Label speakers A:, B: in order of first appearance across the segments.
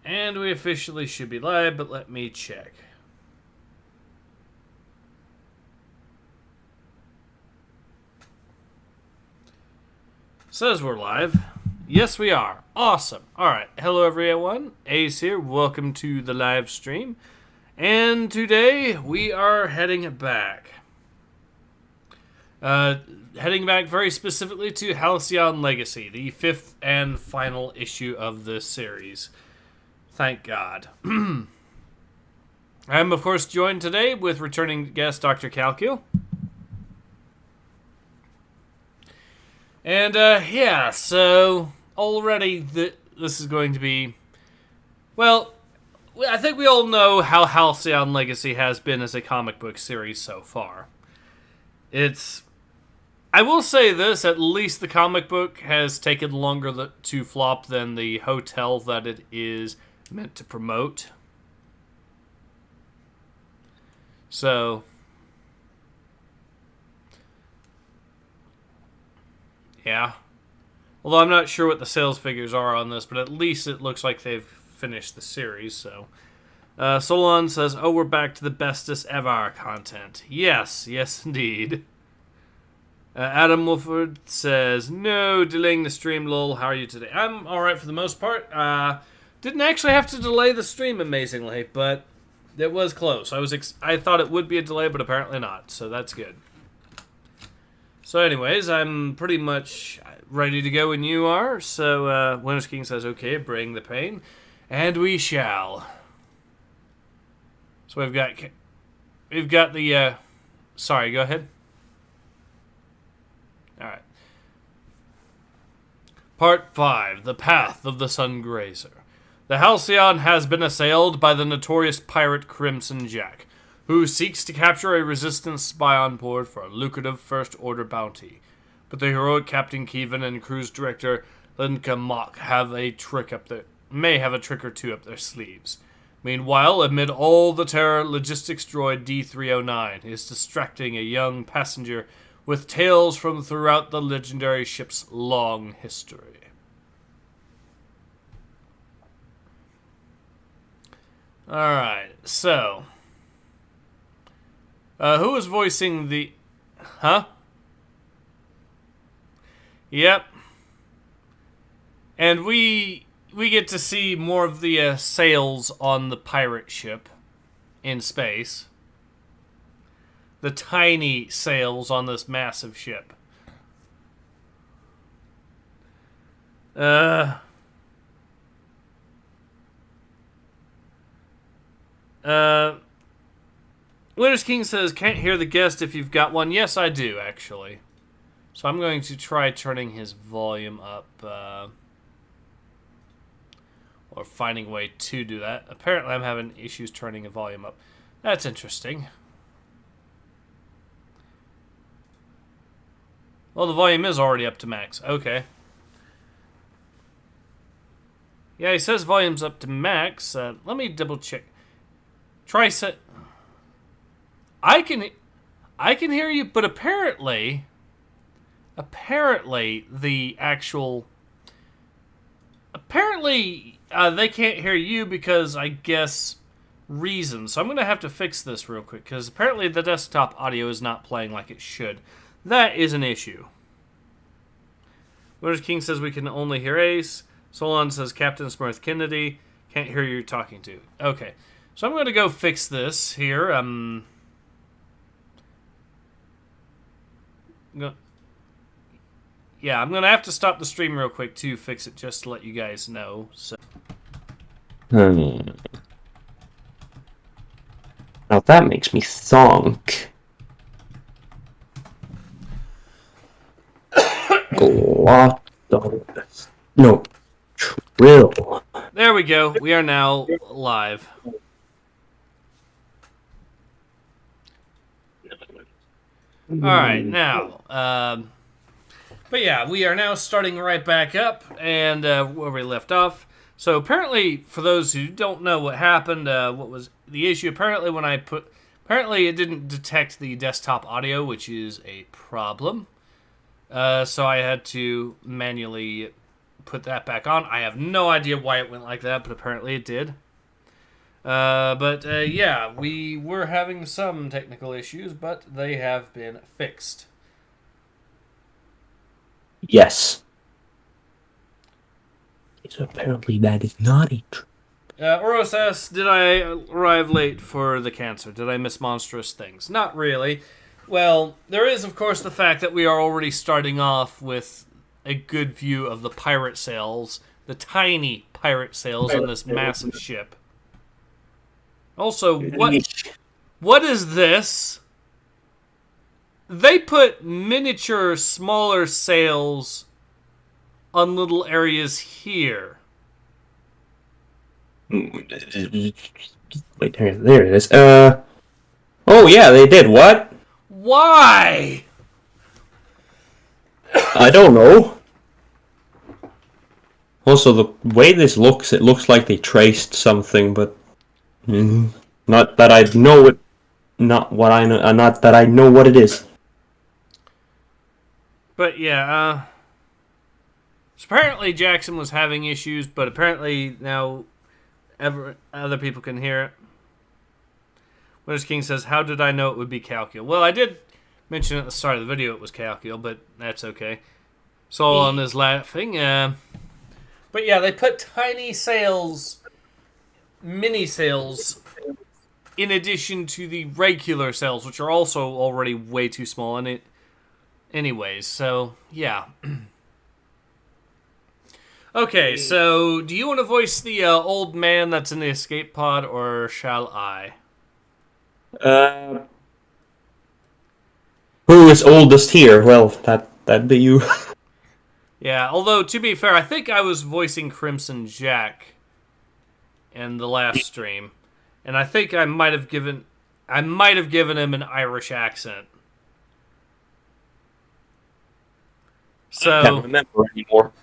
A: And we officially should be live, but let me check. Says we're live. Yes, we are. Awesome. Alright, hello everyone. Ace here. Welcome to the live stream. And today we are heading back. Heading back very specifically to Halcyon Legacy, the 5th and final issue of this series. Thank God. I'm, of course, joined today with returning guest Doctor Kalkyl. And, yeah, so already this is going to be... Well, I think we all know how Halcyon Legacy has been as a comic book series so far. I will say this, at least the comic book has taken longer to flop than the hotel that it is meant to promote. So, yeah. Although I'm not sure what the sales figures are on this, but at least it looks like they've finished the series, so. Solon says, oh, we're back to the bestest ever content. Yes, yes indeed. Adam Wolford says, no, delaying the stream, lol, how are you today? I'm alright for the most part. Didn't actually have to delay the stream, amazingly, but it was close. I thought it would be a delay, but apparently not, so that's good. So anyways, I'm pretty much ready to go when you are, so Winter's King says, okay, bring the pain, and we shall. So we've got the, sorry, go ahead. Alright. Part 5, The Path of the Sungrazer. The Halcyon has been assailed by the notorious pirate Crimson Jack, who seeks to capture a resistance spy on board for a lucrative first-order bounty. But the heroic Captain Kevin and cruise director Linka Mock may have a trick or two up their sleeves. Meanwhile, amid all the terror, logistics droid D-309 is distracting a young passenger with tales from throughout the legendary ship's long history. Alright, so. Who is voicing the... Huh? Yep. And we get to see more of the sails on the pirate ship in space. The tiny sails on this massive ship. Winter's King says, can't hear the guest if you've got one. Yes, I do, actually. So I'm going to try turning his volume up, or finding a way to do that. Apparently I'm having issues turning a volume up. That's interesting. Well, the volume is already up to max. Okay. Yeah, he says volume's up to max. Let me double check. Try set. I can hear you, but apparently the actual. Apparently, they can't hear you because I guess reasons. So I'm gonna have to fix this real quick because apparently the desktop audio is not playing like it should. That is an issue. Winter's King says we can only hear Ace. Solon says Captain Smurth Kennedy. Can't hear you talking to. Okay. So I'm going to go fix this here. Yeah, I'm going to have to stop the stream real quick to fix it just to let you guys know. So.
B: Now that makes me thonk. No, trill.
A: There we go. We are now live. Alright, now. But yeah, we are now starting right back up and where we left off. So apparently, for those who don't know what happened, what was the issue, apparently it didn't detect the desktop audio, which is a problem. So I had to manually put that back on. I have no idea why it went like that, but apparently it did. Yeah, we were having some technical issues, but they have been fixed.
B: Yes. So apparently that is not a true.
A: Oros asks, did I arrive late for the cancer? Did I miss monstrous things? Not really. Well, there is, of course, the fact that we are already starting off with a good view of the pirate sails, the tiny pirate sails on this massive ship. Also, what is this? They put miniature, smaller sails on little areas here.
B: Wait, there it is. Oh yeah, they did. What?
A: Why?
B: I don't know. Also, the way this looks, it looks like they traced something, but not that I know it. Not what I know. Not that I know what it is.
A: But yeah, so apparently Jackson was having issues, but apparently now other people can hear it. Winners King says, how did I know it would be Kalkyl? Well, I did mention at the start of the video it was Kalkyl, but that's okay. Solon is laughing. But yeah, they put tiny sails, mini sails, in addition to the regular sails, which are also already way too small. And anyways, so yeah. Okay, so do you want to voice the old man that's in the escape pod, or shall I?
B: Who is oldest here? Well, that'd be you.
A: Yeah, although to be fair, I think I was voicing Crimson Jack in the last stream, and I think I might have given him an Irish accent. So
B: I can't remember anymore.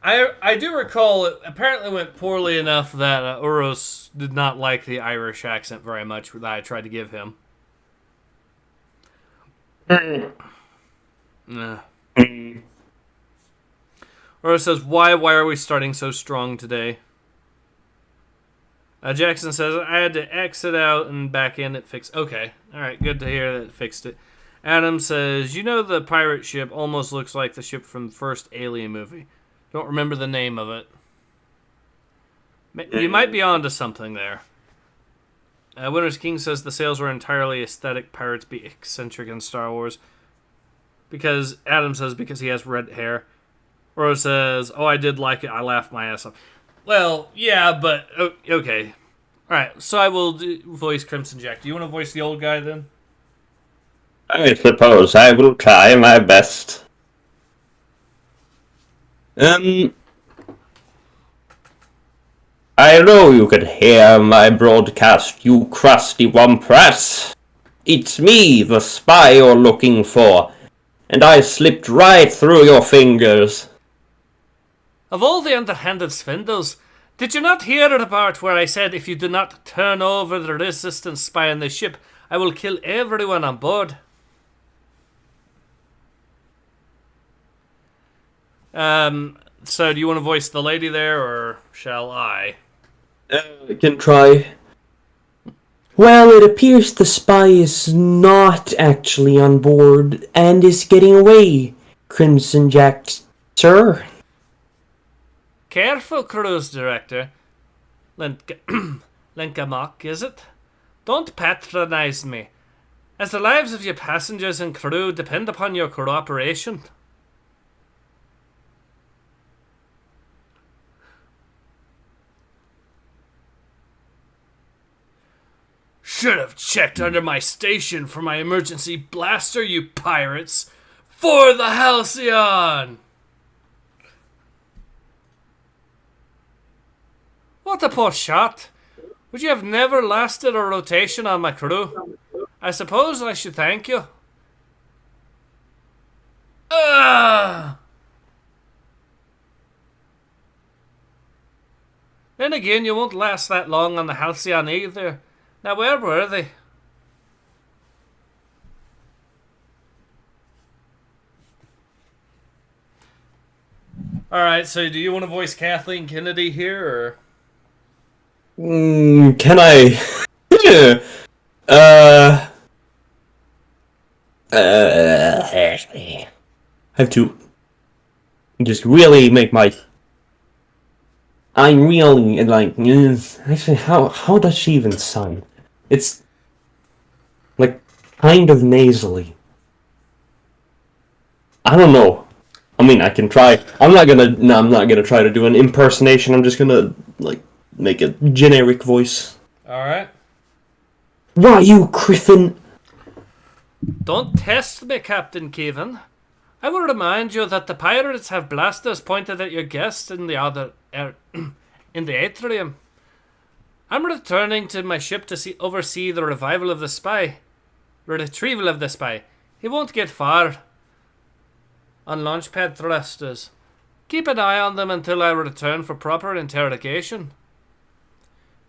A: I do recall it apparently went poorly enough that Uros did not like the Irish accent very much that I tried to give him. Uros says, why are we starting so strong today? Jackson says, I had to exit out and back in, it fixed. Okay, alright, good to hear that it fixed it. Adam says, you know the pirate ship almost looks like the ship from the first Alien movie. Don't remember the name of it. You might be onto something there. Winners King says the sails were entirely aesthetic. Pirates be eccentric in Star Wars. Because Adam says because he has red hair. Rose says, oh, I did like it. I laughed my ass off. Well, yeah, but okay. All right, so I will voice Crimson Jack. Do you want to voice the old guy then?
B: I suppose I will try my best. I know you could hear my broadcast, you crusty womprats. It's me, the spy you're looking for, and I slipped right through your fingers.
A: Of all the underhanded swindles, did you not hear the part where I said if you do not turn over the resistance spy on the ship, I will kill everyone on board? So do you want to voice the lady there, or shall I?
B: I can try. Well, it appears the spy is not actually on board and is getting away, Crimson Jack, sir.
A: Careful, cruise director. Linkamock, is it? Don't patronize me, as the lives of your passengers and crew depend upon your cooperation. Should have checked under my station for my emergency blaster, you pirates! For the Halcyon! What a poor shot! Would you have never lasted a rotation on my crew? I suppose I should thank you. Ugh! Then again, you won't last that long on the Halcyon either. Now, where were they? Alright, so do you want to voice Kathleen Kennedy here, or?
B: Can I? uh, I have to just really make my. I'm really like. Actually, how does she even sound? It's like kind of nasally. I don't know. I mean, I can try. I'm not gonna try to do an impersonation. I'm just gonna like make a generic voice.
A: Alright.
B: Why, you Griffin?
A: Don't test me, Captain Kevin. I will remind you that the pirates have blasters pointed at your guest in the other in the atrium. I'm returning to my ship to oversee the retrieval of the spy. He won't get far on launchpad thrusters. Keep an eye on them until I return for proper interrogation.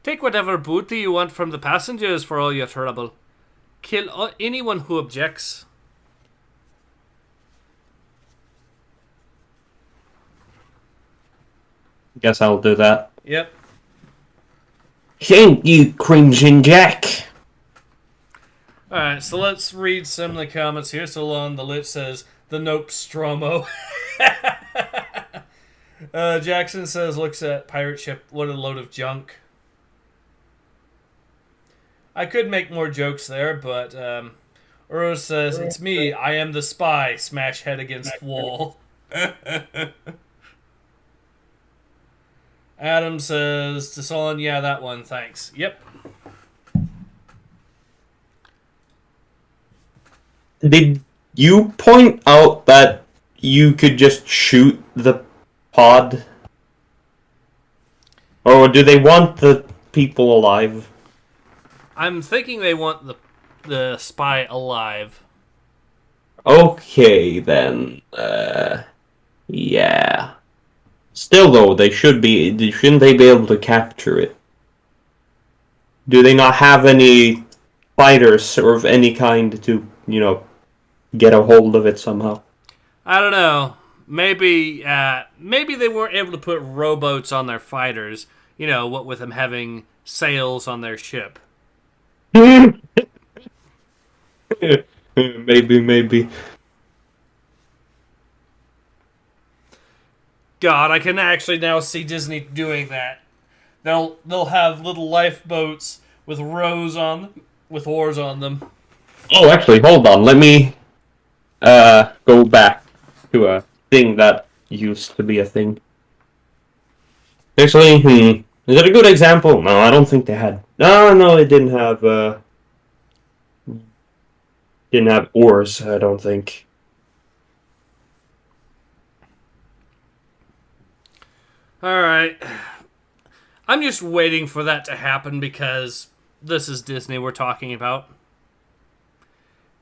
A: Take whatever booty you want from the passengers for all your trouble. Kill anyone who objects.
B: Guess I'll do that.
A: Yep.
B: Thank you, Crimson Jack.
A: Alright, so let's read some of the comments here. So on the list says, the Nope Stromo. Jackson says, looks at pirate ship, what a load of junk. I could make more jokes there, but Uro says, it's me, I am the spy, smash head against wall. Adam says, to Solon, yeah, that one, thanks. Yep.
B: Did you point out that you could just shoot the pod? Or do they want the people alive?
A: I'm thinking they want the spy alive.
B: Okay, then. Yeah. Still, though, shouldn't they be able to capture it? Do they not have any fighters or of any kind to, get a hold of it somehow?
A: I don't know. Maybe they weren't able to put rowboats on their fighters. What with them having sails on their ship.
B: Maybe.
A: God, I can actually now see Disney doing that. They'll have little lifeboats with oars on them.
B: Oh, actually, hold on. Let me go back to a thing that used to be a thing. Actually, is it a good example? No, I don't think they had. No, it didn't have oars. I don't think.
A: Alright. I'm just waiting for that to happen because this is Disney we're talking about.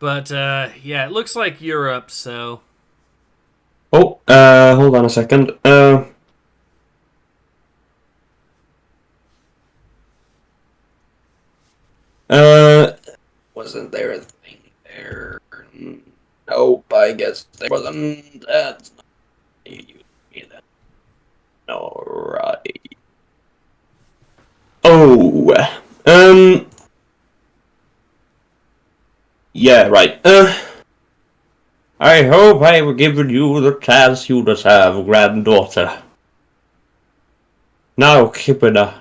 A: But, yeah, it looks like Europe, so...
B: Oh, hold on a second. Wasn't there a thing there? Nope, I guess there wasn't. That's not that. Alright. Oh, yeah, right. I hope I have given you the chance you deserve, granddaughter. Now, Kipper,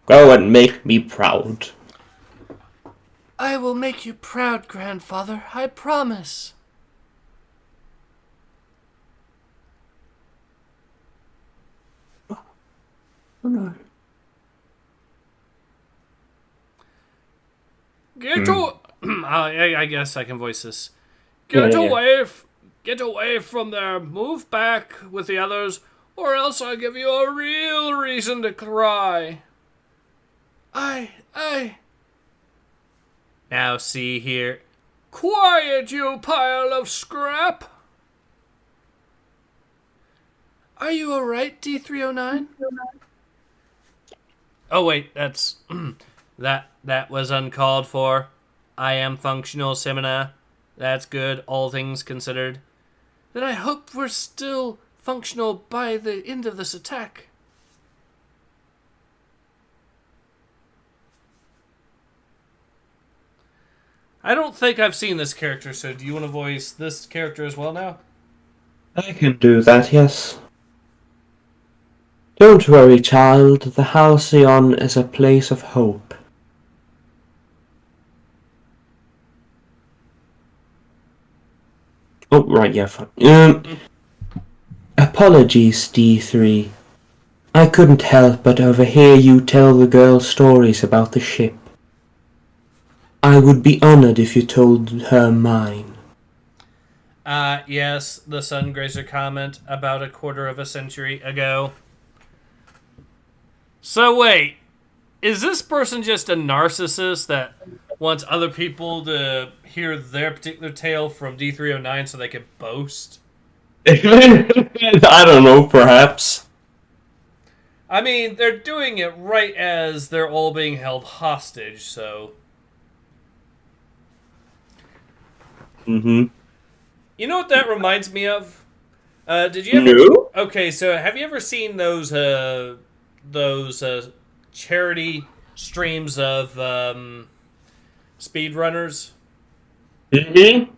B: go and make me proud.
A: I will make you proud, grandfather. I promise.
B: Oh no.
A: I guess I can voice this. Get away from there. Move back with the others, or else I'll give you a real reason to cry. Now see here. Quiet, you pile of scrap. Are you alright, D309? Oh wait, that's that was uncalled for. I am functional seminar. That's good, all things considered. Then I hope we're still functional by the end of this attack. I don't think I've seen this character, so do you want to voice this character as well now?
B: I can do that, yes. Don't worry, child. The Halcyon is a place of hope. Oh, right, yeah, fine. Apologies, D3. I couldn't help but overhear you tell the girl stories about the ship. I would be honored if you told her mine.
A: Yes, the Sungrazer comment about a quarter of a century ago. So wait, is this person just a narcissist that wants other people to hear their particular tale from D309 so they can boast?
B: I don't know, perhaps.
A: I mean, they're doing it right as they're all being held hostage, so...
B: Mm-hmm.
A: You know what that reminds me of? Did you ever...
B: No?
A: Okay, so have you ever seen those charity streams of speedrunners?
B: Mm-hmm.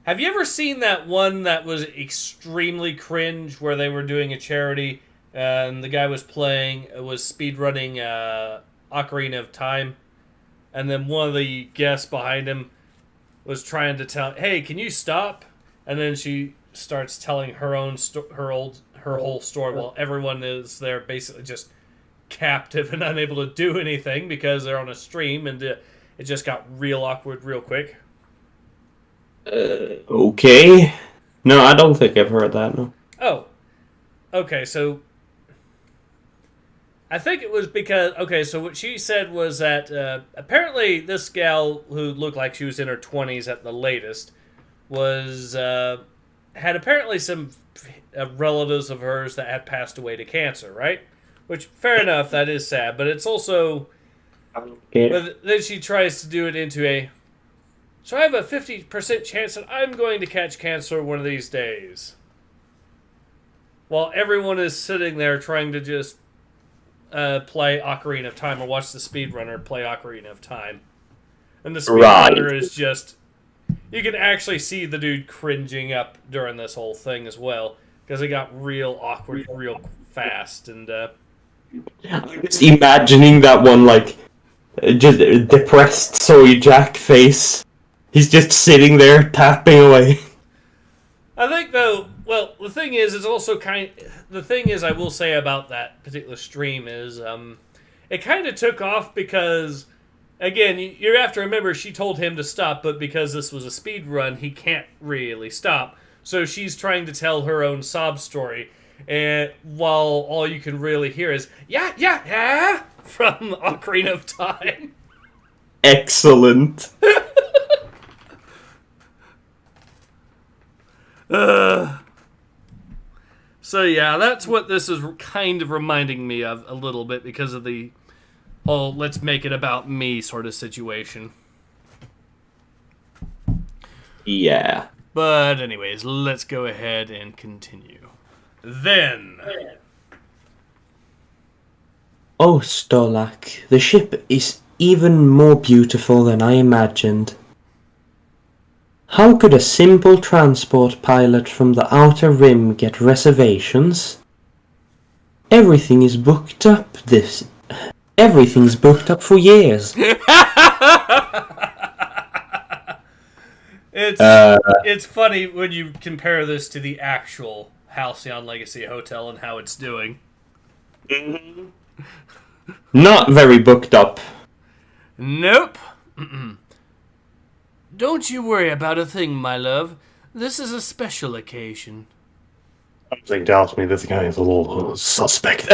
A: Have you ever seen that one that was extremely cringe where they were doing a charity and the guy was speedrunning Ocarina of Time, and then one of the guests behind him was trying to tell, "Hey, can you stop?" And then she starts telling her whole story while everyone is there basically just captive and unable to do anything because they're on a stream, and it just got real awkward real quick.
B: Okay. No, I don't think I've heard that, no.
A: Oh. Okay, so... I think it was because... Okay, so what she said was that apparently this gal, who looked like she was in her 20s at the latest, was... had apparently some relatives of hers that had passed away to cancer, right? Which, fair enough, that is sad, but it's also...
B: Okay.
A: But then she tries to do it into a... So I have a 50% chance that I'm going to catch cancer one of these days. While everyone is sitting there trying to just play Ocarina of Time or watch the speedrunner play Ocarina of Time. And the speedrunner is just... You can actually see the dude cringing up during this whole thing as well. Because it got real awkward real fast. And
B: I'm just imagining that one, like, just depressed Soy Jack face. He's just sitting there tapping away.
A: I think, though, well, the thing is, it's also the thing is, I will say about that particular stream is, it kind of took off because, again, you have to remember she told him to stop, but because this was a speed run, he can't really stop. So she's trying to tell her own sob story, and while all you can really hear is, yeah, from Ocarina of Time.
B: Excellent.
A: So yeah, that's what this is kind of reminding me of a little bit because of the whole let's make it about me sort of situation.
B: Yeah.
A: But anyways, let's go ahead and continue. Then...
B: Oh, Stolak, the ship is even more beautiful than I imagined. How could a simple transport pilot from the Outer Rim get reservations? Everything's booked up for years.
A: It's funny when you compare this to the actual Halcyon Legacy Hotel and how it's doing.
B: Not very booked up.
A: Nope. Don't you worry about a thing, my love. This is a special occasion.
B: Something tells me this guy is a little suspect.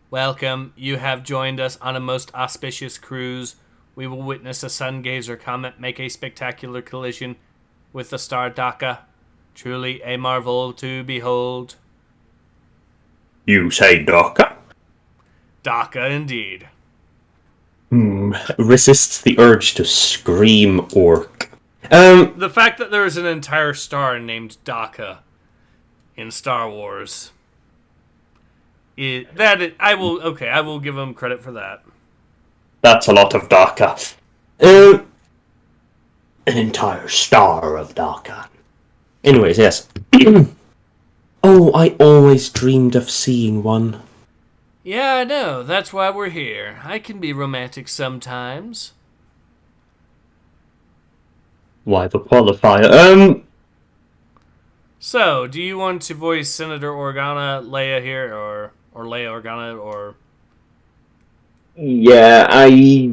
A: Welcome. You have joined us on a most auspicious cruise. We will witness a Sungazer comet make a spectacular collision with the star Daka. Truly a marvel to behold.
B: You say Daka?
A: Daka, indeed.
B: Resists the urge to scream orc.
A: The fact that there is an entire star named Daka in Star Wars, I will give him credit for that.
B: That's a lot of Daka. An entire star of Daka. Anyways, yes. Oh, I always dreamed of seeing one.
A: Yeah, I know. That's why we're here. I can be romantic sometimes.
B: Why the qualifier?
A: So, do you want to voice Senator Organa, Leia here, or Leia Organa, or...
B: Yeah, I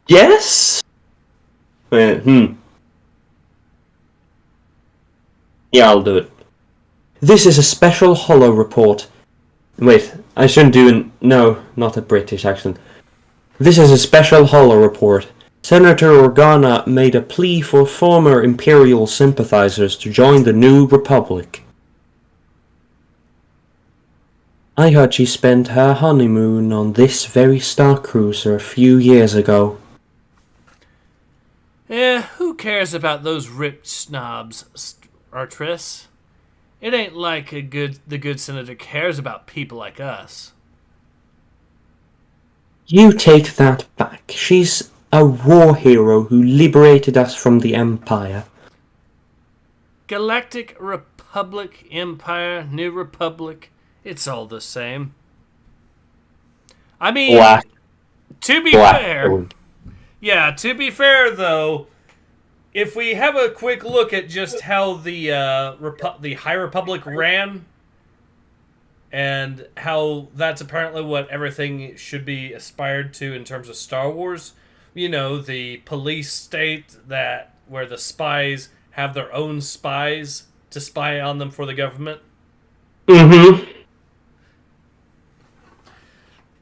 B: guess? Yeah, I'll do it. This is a special holo report. Wait, I shouldn't do no, not a British accent. This is a special holo report. Senator Organa made a plea for former Imperial sympathizers to join the new Republic. I heard she spent her honeymoon on this very Starcruiser a few years ago.
A: Who cares about those ripped snobs, Artris? It ain't like the good senator cares about people like us.
B: You take that back. She's a war hero who liberated us from the Empire.
A: Galactic Republic, Empire, New Republic, it's all the same. I mean, to be fair... Yeah, to be fair, though, if we have a quick look at just how the High Republic ran, and how that's apparently what everything should be aspired to in terms of Star Wars, you know, the police state where the spies have their own spies to spy on them for the government.
B: Mm-hmm.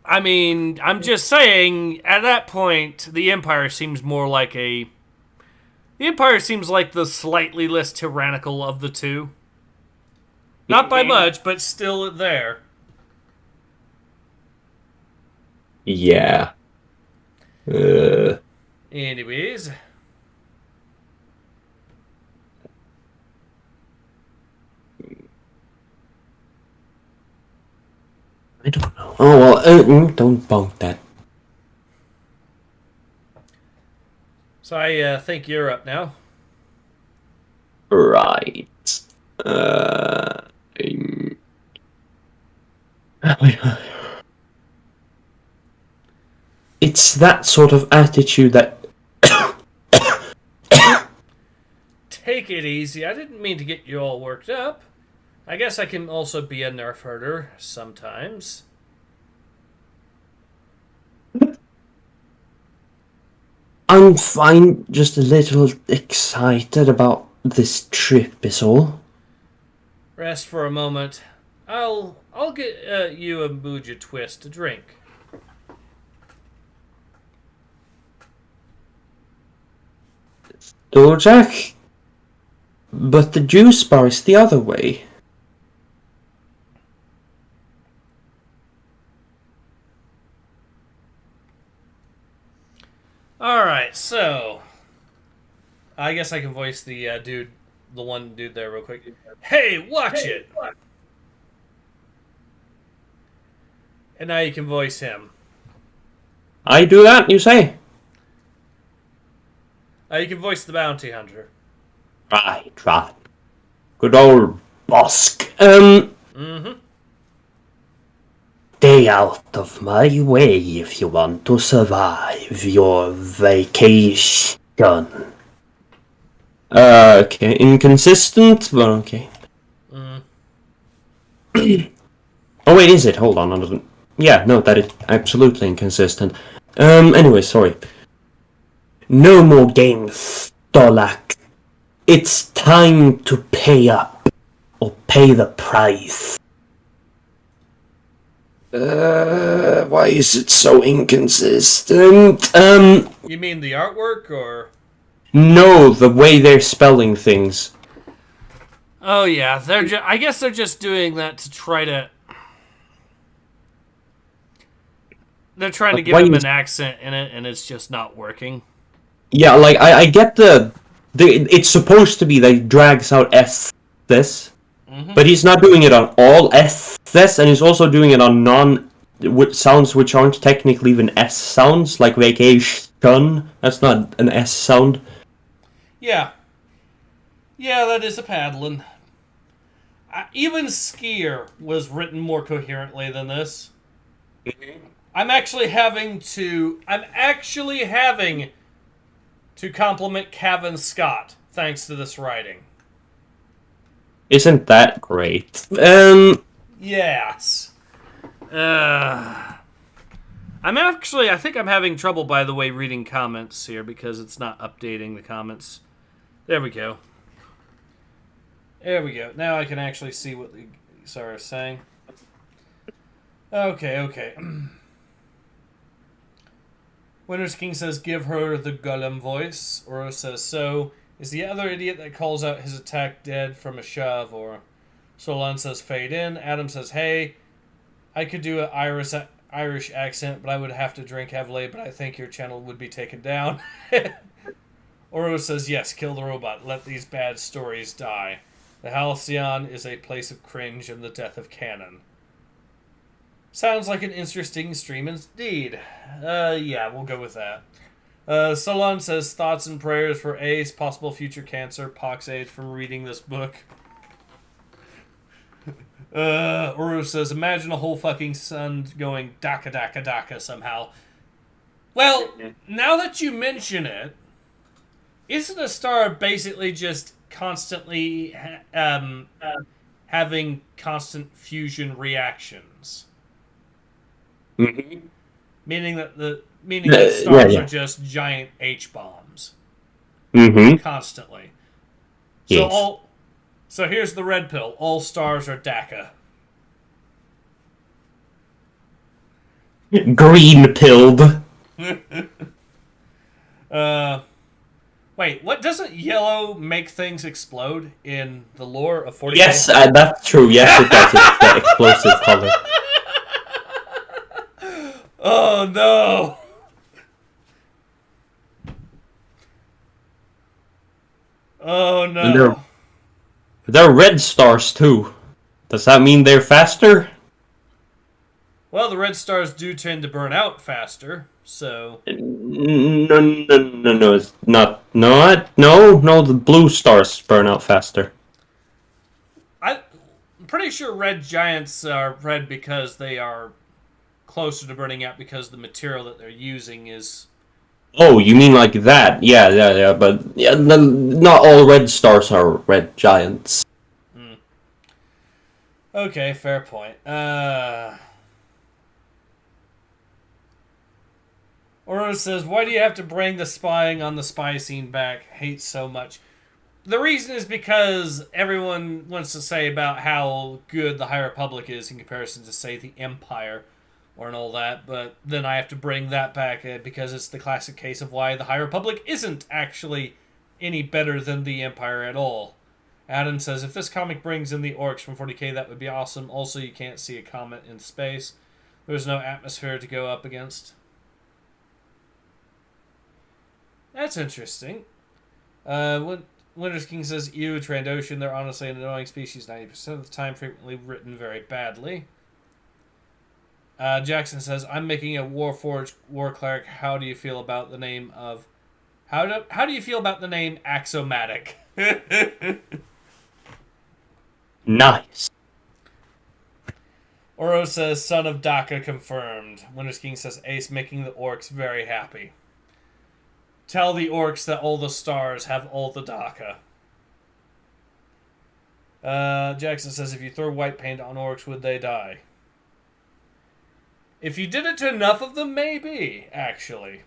A: I mean, I'm just saying, at that point, the Empire seems more like the Empire seems like the slightly less tyrannical of the two. Not by much, but still there.
B: Yeah.
A: Anyways.
B: I don't know. Oh, well, don't bunk that.
A: So I think you're up now.
B: Right. It's that sort of attitude that...
A: Take it easy. I didn't mean to get you all worked up. I guess I can also be a nerf herder sometimes.
B: I'm fine, just a little excited about this trip is all.
A: Rest for a moment. I'll get you a Muja Twist to drink.
B: Jack, but the juice bar is the other way.
A: Alright, so... I guess I can voice the one dude there real quick. Hey, watch it! And now you can voice him.
B: I do that, you say?
A: You can voice the bounty hunter.
B: Right. Good old Bosk.
A: Mm-hmm.
B: Stay out of my way if you want to survive your vacation. Okay, inconsistent, but okay. Oh wait, is it? Hold on, yeah, no, that is absolutely inconsistent. Anyway, sorry. No more games, Dolak. It's time to pay up, or pay the price. Why is it so inconsistent?
A: You mean the artwork, or...?
B: No, the way they're spelling things.
A: Oh yeah, I guess they're just doing that to try to... They're trying to give him an accent in it, and it's just not working.
B: Yeah, like, I get the It's supposed to be that he drags out S this,
A: Mm-hmm.
B: but he's not doing it on all S this, and he's also doing it on sounds which aren't technically even S sounds, like vacation. That's not an S sound.
A: Yeah. Yeah, that is a paddling. Even Skier was written more coherently than this. I'm actually having to compliment Cavan Scott thanks to this writing.
B: Isn't that great?
A: Yes. I think I'm having trouble, by the way, reading comments here because it's not updating the comments. There we go. There we go. Now I can actually see what the Sarah is saying. Okay. Winter's King says, give her the Golem voice. Oro says, so, is the other idiot that calls out his attack dead from a shove? Or Solon says, fade in. Adam says, hey, I could do an Irish accent, but I would have to drink heavily, but I think your channel would be taken down. Oro says, yes, kill the robot. Let these bad stories die. The Halcyon is a place of cringe and the death of canon. Sounds like an interesting stream indeed. Yeah, we'll go with that. Solon says, thoughts and prayers for Ace, possible future cancer, pox AIDS from reading this book. Uru says, imagine a whole fucking sun going daka daka daka somehow. Well, now that you mention it, isn't a star basically just constantly having constant fusion reactions?
B: Mm-hmm.
A: Meaning that stars are just giant H-bombs.
B: Mm-hmm.
A: Constantly.
B: Yes.
A: So here's the red pill. All stars are DACA.
B: Green pilled.
A: Wait, what doesn't yellow make things explode in the lore of 40K?
B: Yes, that's true. Yes, it does. It's the explosive color.
A: Oh no! Oh no!
B: And they're red stars too. Does that mean they're faster?
A: Well, the red stars do tend to burn out faster, so...
B: No, it's not. No, the blue stars burn out faster.
A: I'm pretty sure red giants are red because they are closer to burning out because the material that they're using is...
B: Oh, you mean like that? Yeah, but not all red stars are red giants.
A: Okay, fair point. Oro says, why do you have to bring the spying on the spy scene back? Hate so much. The reason is because everyone wants to say about how good the High Republic is in comparison to, say, the Empire and all that, but then I have to bring that back because it's the classic case of why the High Republic isn't actually any better than the Empire at all. Adam says, if this comic brings in the orcs from 40K, that would be awesome. Also, you can't see a comet in space. There's no atmosphere to go up against. That's interesting. Winter's King says, ew, Trandoshan, they're honestly an annoying species 90% of the time, frequently written very badly. Jackson says, I'm making a Warforged War Cleric. How do you feel about the name of... How do you feel about the name Axiomatic?
B: Nice.
A: Oro says, son of Daka confirmed. Winter's King says, Ace making the orcs very happy. Tell the orcs that all the stars have all the Daka. Jackson says, if you throw white paint on orcs, would they die? If you did it to enough of them, maybe, actually.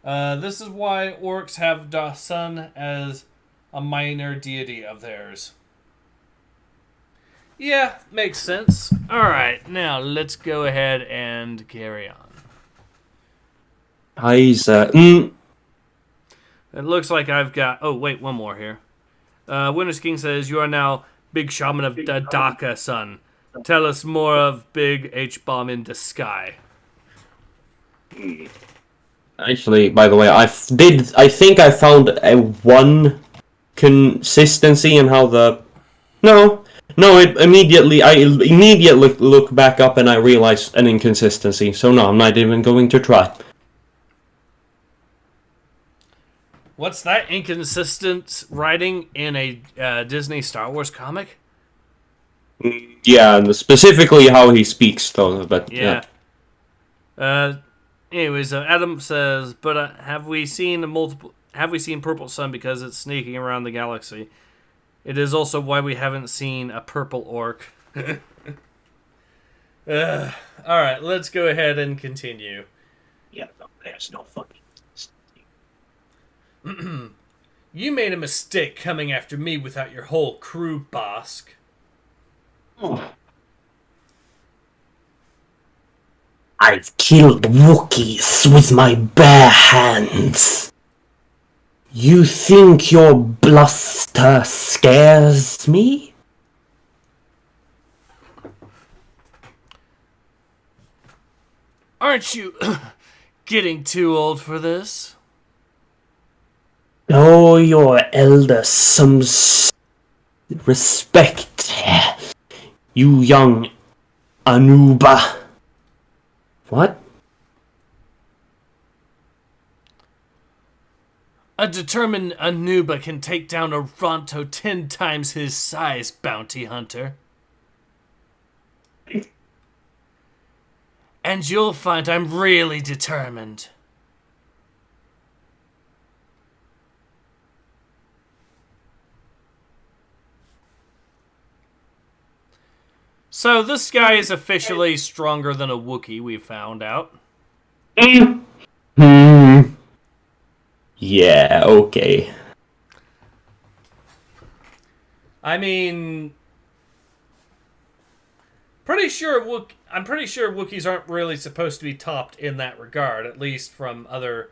A: This is why orcs have the sun as a minor deity of theirs. Yeah, makes sense. Alright, now let's go ahead and carry on.
B: It
A: looks like I've got... Oh, wait, one more here. Winter's King says, you are now Big Shaman of Daka, son. Tell us more of Big H-Bomb in the sky.
B: Actually, by the way, I think I found a one consistency in how the... No, I immediately look back up and I realize an inconsistency. So no, I'm not even going to try.
A: What's that inconsistent writing in a Disney Star Wars comic?
B: Yeah, and specifically how he speaks, though. But
A: Yeah. Anyways, Adam says, but have we seen Purple Sun because it's sneaking around the galaxy? It is also why we haven't seen a purple orc. Alright, let's go ahead and continue.
B: yeah, no, there's no fucking...
A: You made a mistake coming after me without your whole crew, Bosk.
B: Oh. I've killed Wookiees with my bare hands. You think your bluster scares me?
A: Aren't you getting too old for this?
B: Show your elders some respect, you young Anuba. What?
A: A determined Anuba can take down a Ronto 10 times his size, bounty hunter. And you'll find I'm really determined. So this guy is officially stronger than a Wookiee, we found out.
B: Yeah, okay.
A: I mean, I'm pretty sure Wookiees aren't really supposed to be topped in that regard, at least from other,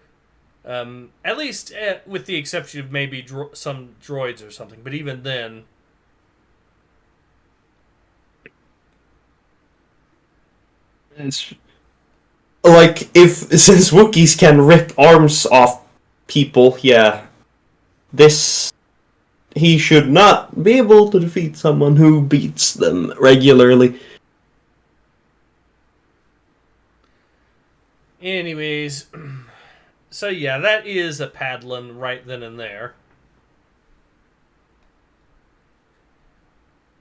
A: at least with the exception of maybe some droids or something. But even then,
B: It's like, since Wookiees can rip arms off people, yeah, he should not be able to defeat someone who beats them regularly.
A: anyways, so yeah, that is a Padlin right then and there.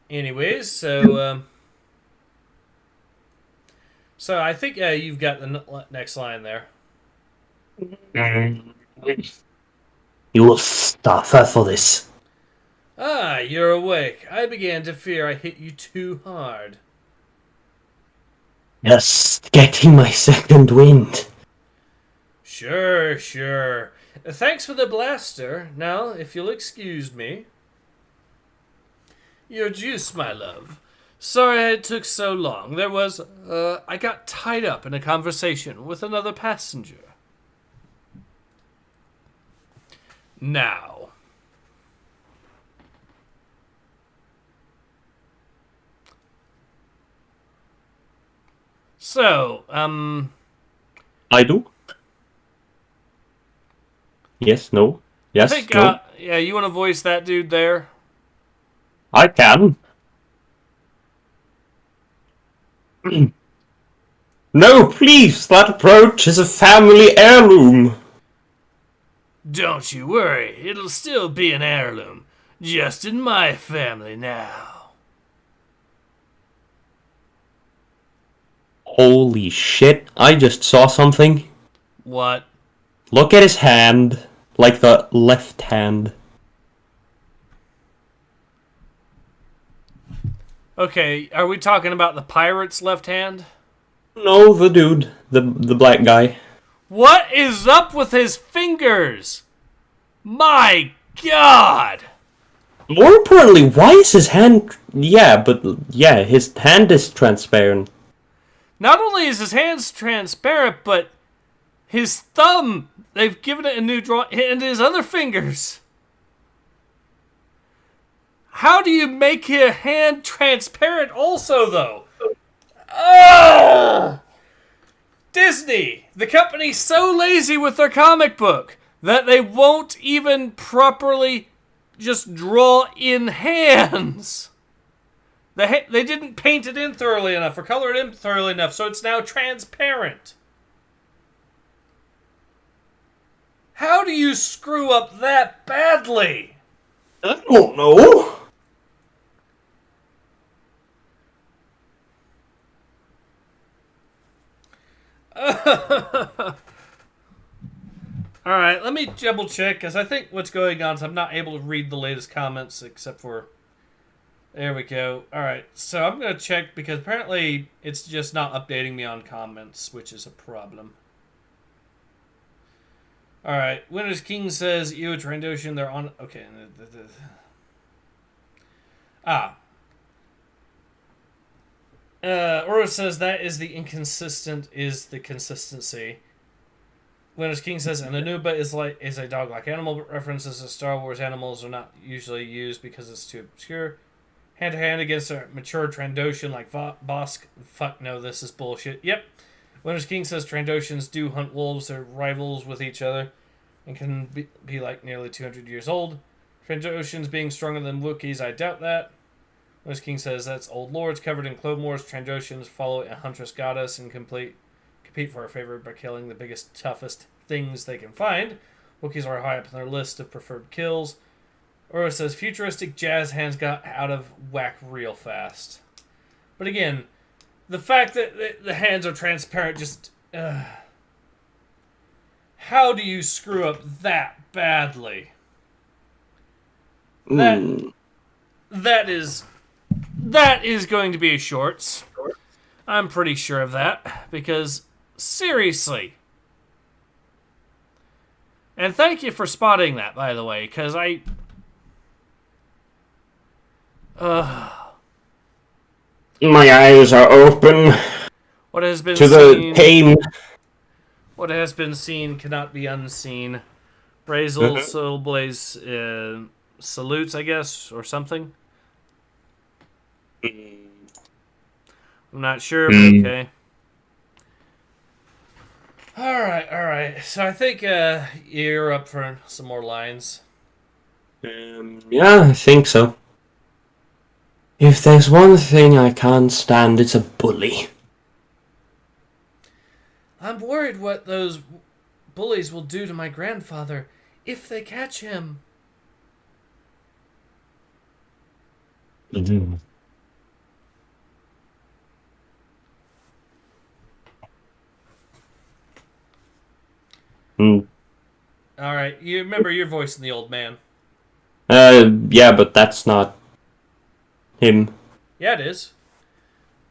A: Anyways, so I think you've got the next line there.
B: You will suffer for this.
A: Ah, you're awake. I began to fear I hit you too hard.
B: Just getting my second wind.
A: Sure. Thanks for the blaster. Now, if you'll excuse me. Your juice, my love. Sorry it took so long. I got tied up in a conversation with another passenger. Now. So,
B: I do? Yes, no. Yes,
A: I think,
B: no.
A: yeah, you want to voice that dude there?
B: I can. No, please, that approach is a family heirloom.
A: Don't you worry, it'll still be an heirloom. Just in my family now.
B: Holy shit, I just saw something.
A: What?
B: Look at his hand. Like the left hand.
A: Okay, are we talking about the pirate's left hand?
B: No, the dude. The black guy.
A: What is up with his fingers? My God!
B: More importantly, why is his hand... Yeah, his hand is transparent.
A: Not only is his hands transparent, but his thumb, they've given it a new draw, and his other fingers. How do you make your hand transparent also, though? Ugh! Disney, the company's so lazy with their comic book that they won't even properly just draw in hands. They didn't paint it in thoroughly enough or color it in thoroughly enough, so it's now transparent. How do you screw up that badly?
B: I don't know.
A: Alright, let me double check, because I think what's going on is I'm not able to read the latest comments except for... There we go. Alright, so I'm going to check, because apparently it's just not updating me on comments, which is a problem. Alright, Winter's King says, Ew, Trandoshan, they're on... Okay. Oro says that is the inconsistent is the consistency. Winter's King says an Anuba is a dog-like animal, but references to Star Wars animals are not usually used because it's too obscure. Hand-to-hand against a mature Trandoshan like Bosk. Fuck no, this is bullshit. Yep. Winter's King says Trandoshans do hunt wolves. They're rivals with each other and can be like nearly 200 years old. Trandoshans being stronger than Wookiees, I doubt that. Winter's King says that's old lords covered in Clone Wars. Trandoshans follow a huntress goddess and compete for her favor by killing the biggest, toughest things they can find. Wookiees are high up on their list of preferred kills. Oro says futuristic jazz hands got out of whack real fast. But again, the fact that the hands are transparent just... how do you screw up that badly? That is going to be a shorts. I'm pretty sure of that, because seriously. And thank you for spotting that, by the way, because
B: my eyes are open
A: what has been
B: to
A: seen,
B: the pain.
A: What has been seen cannot be unseen. Brazel Soulblaze salutes, I guess, or something. I'm not sure, but okay. Alright. So I think you're up for some more lines.
B: Yeah, I think so. If there's one thing I can't stand, it's a bully.
A: I'm worried what those bullies will do to my grandfather if they catch him.
B: Mm-hmm.
A: Alright, you remember your voice in the old man.
B: Yeah, but that's not him.
A: Yeah, it is.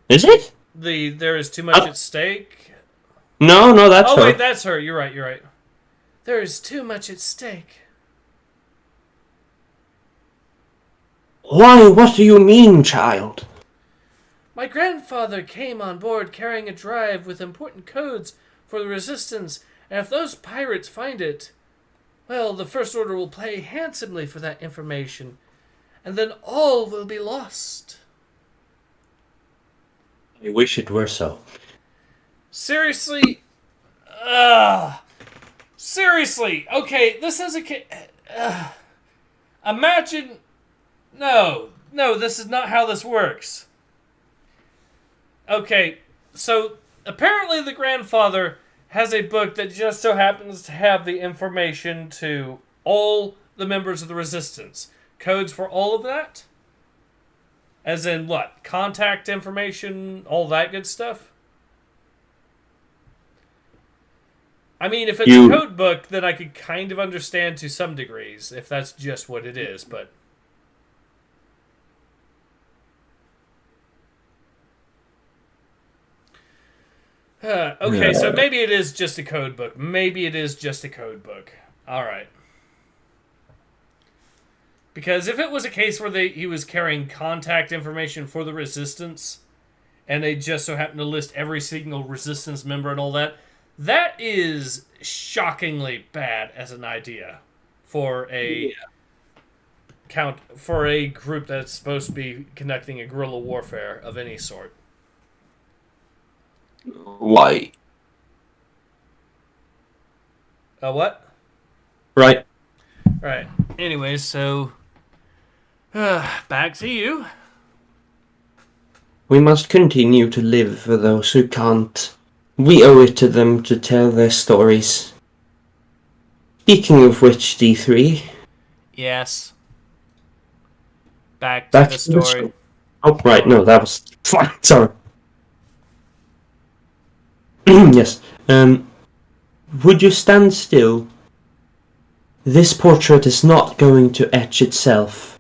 B: Is it?
A: There is too much at stake.
B: No, that's her.
A: Oh, wait, that's her. You're right. There is too much at stake.
B: Why, what do you mean, child?
A: My grandfather came on board carrying a drive with important codes for the Resistance, and if those pirates find it, well, the First Order will pay handsomely for that information, and then all will be lost.
B: I wish it were so.
A: Seriously? Seriously? Okay, this is imagine... No, this is not how this works. Okay, so apparently the grandfather has a book that just so happens to have the information to all the members of the Resistance. Codes for all of that? As in what? Contact information, all that good stuff? I mean, if it's a code book, then I could kind of understand to some degrees, if that's just what it is, but... okay, so maybe it is just a code book. Alright. Because if it was a case where he was carrying contact information for the Resistance, and they just so happened to list every single Resistance member and all that, that is shockingly bad as an idea for a for a group that's supposed to be conducting a guerrilla warfare of any sort.
B: Why?
A: A what?
B: Right.
A: Right. Anyways, so back to you.
B: We must continue to live for those who can't. We owe it to them to tell their stories. Speaking of which, D3...
A: Yes. Back to the story.
B: Oh, right, no, that was... Fine, sorry. Yes. Would you stand still? This portrait is not going to etch itself.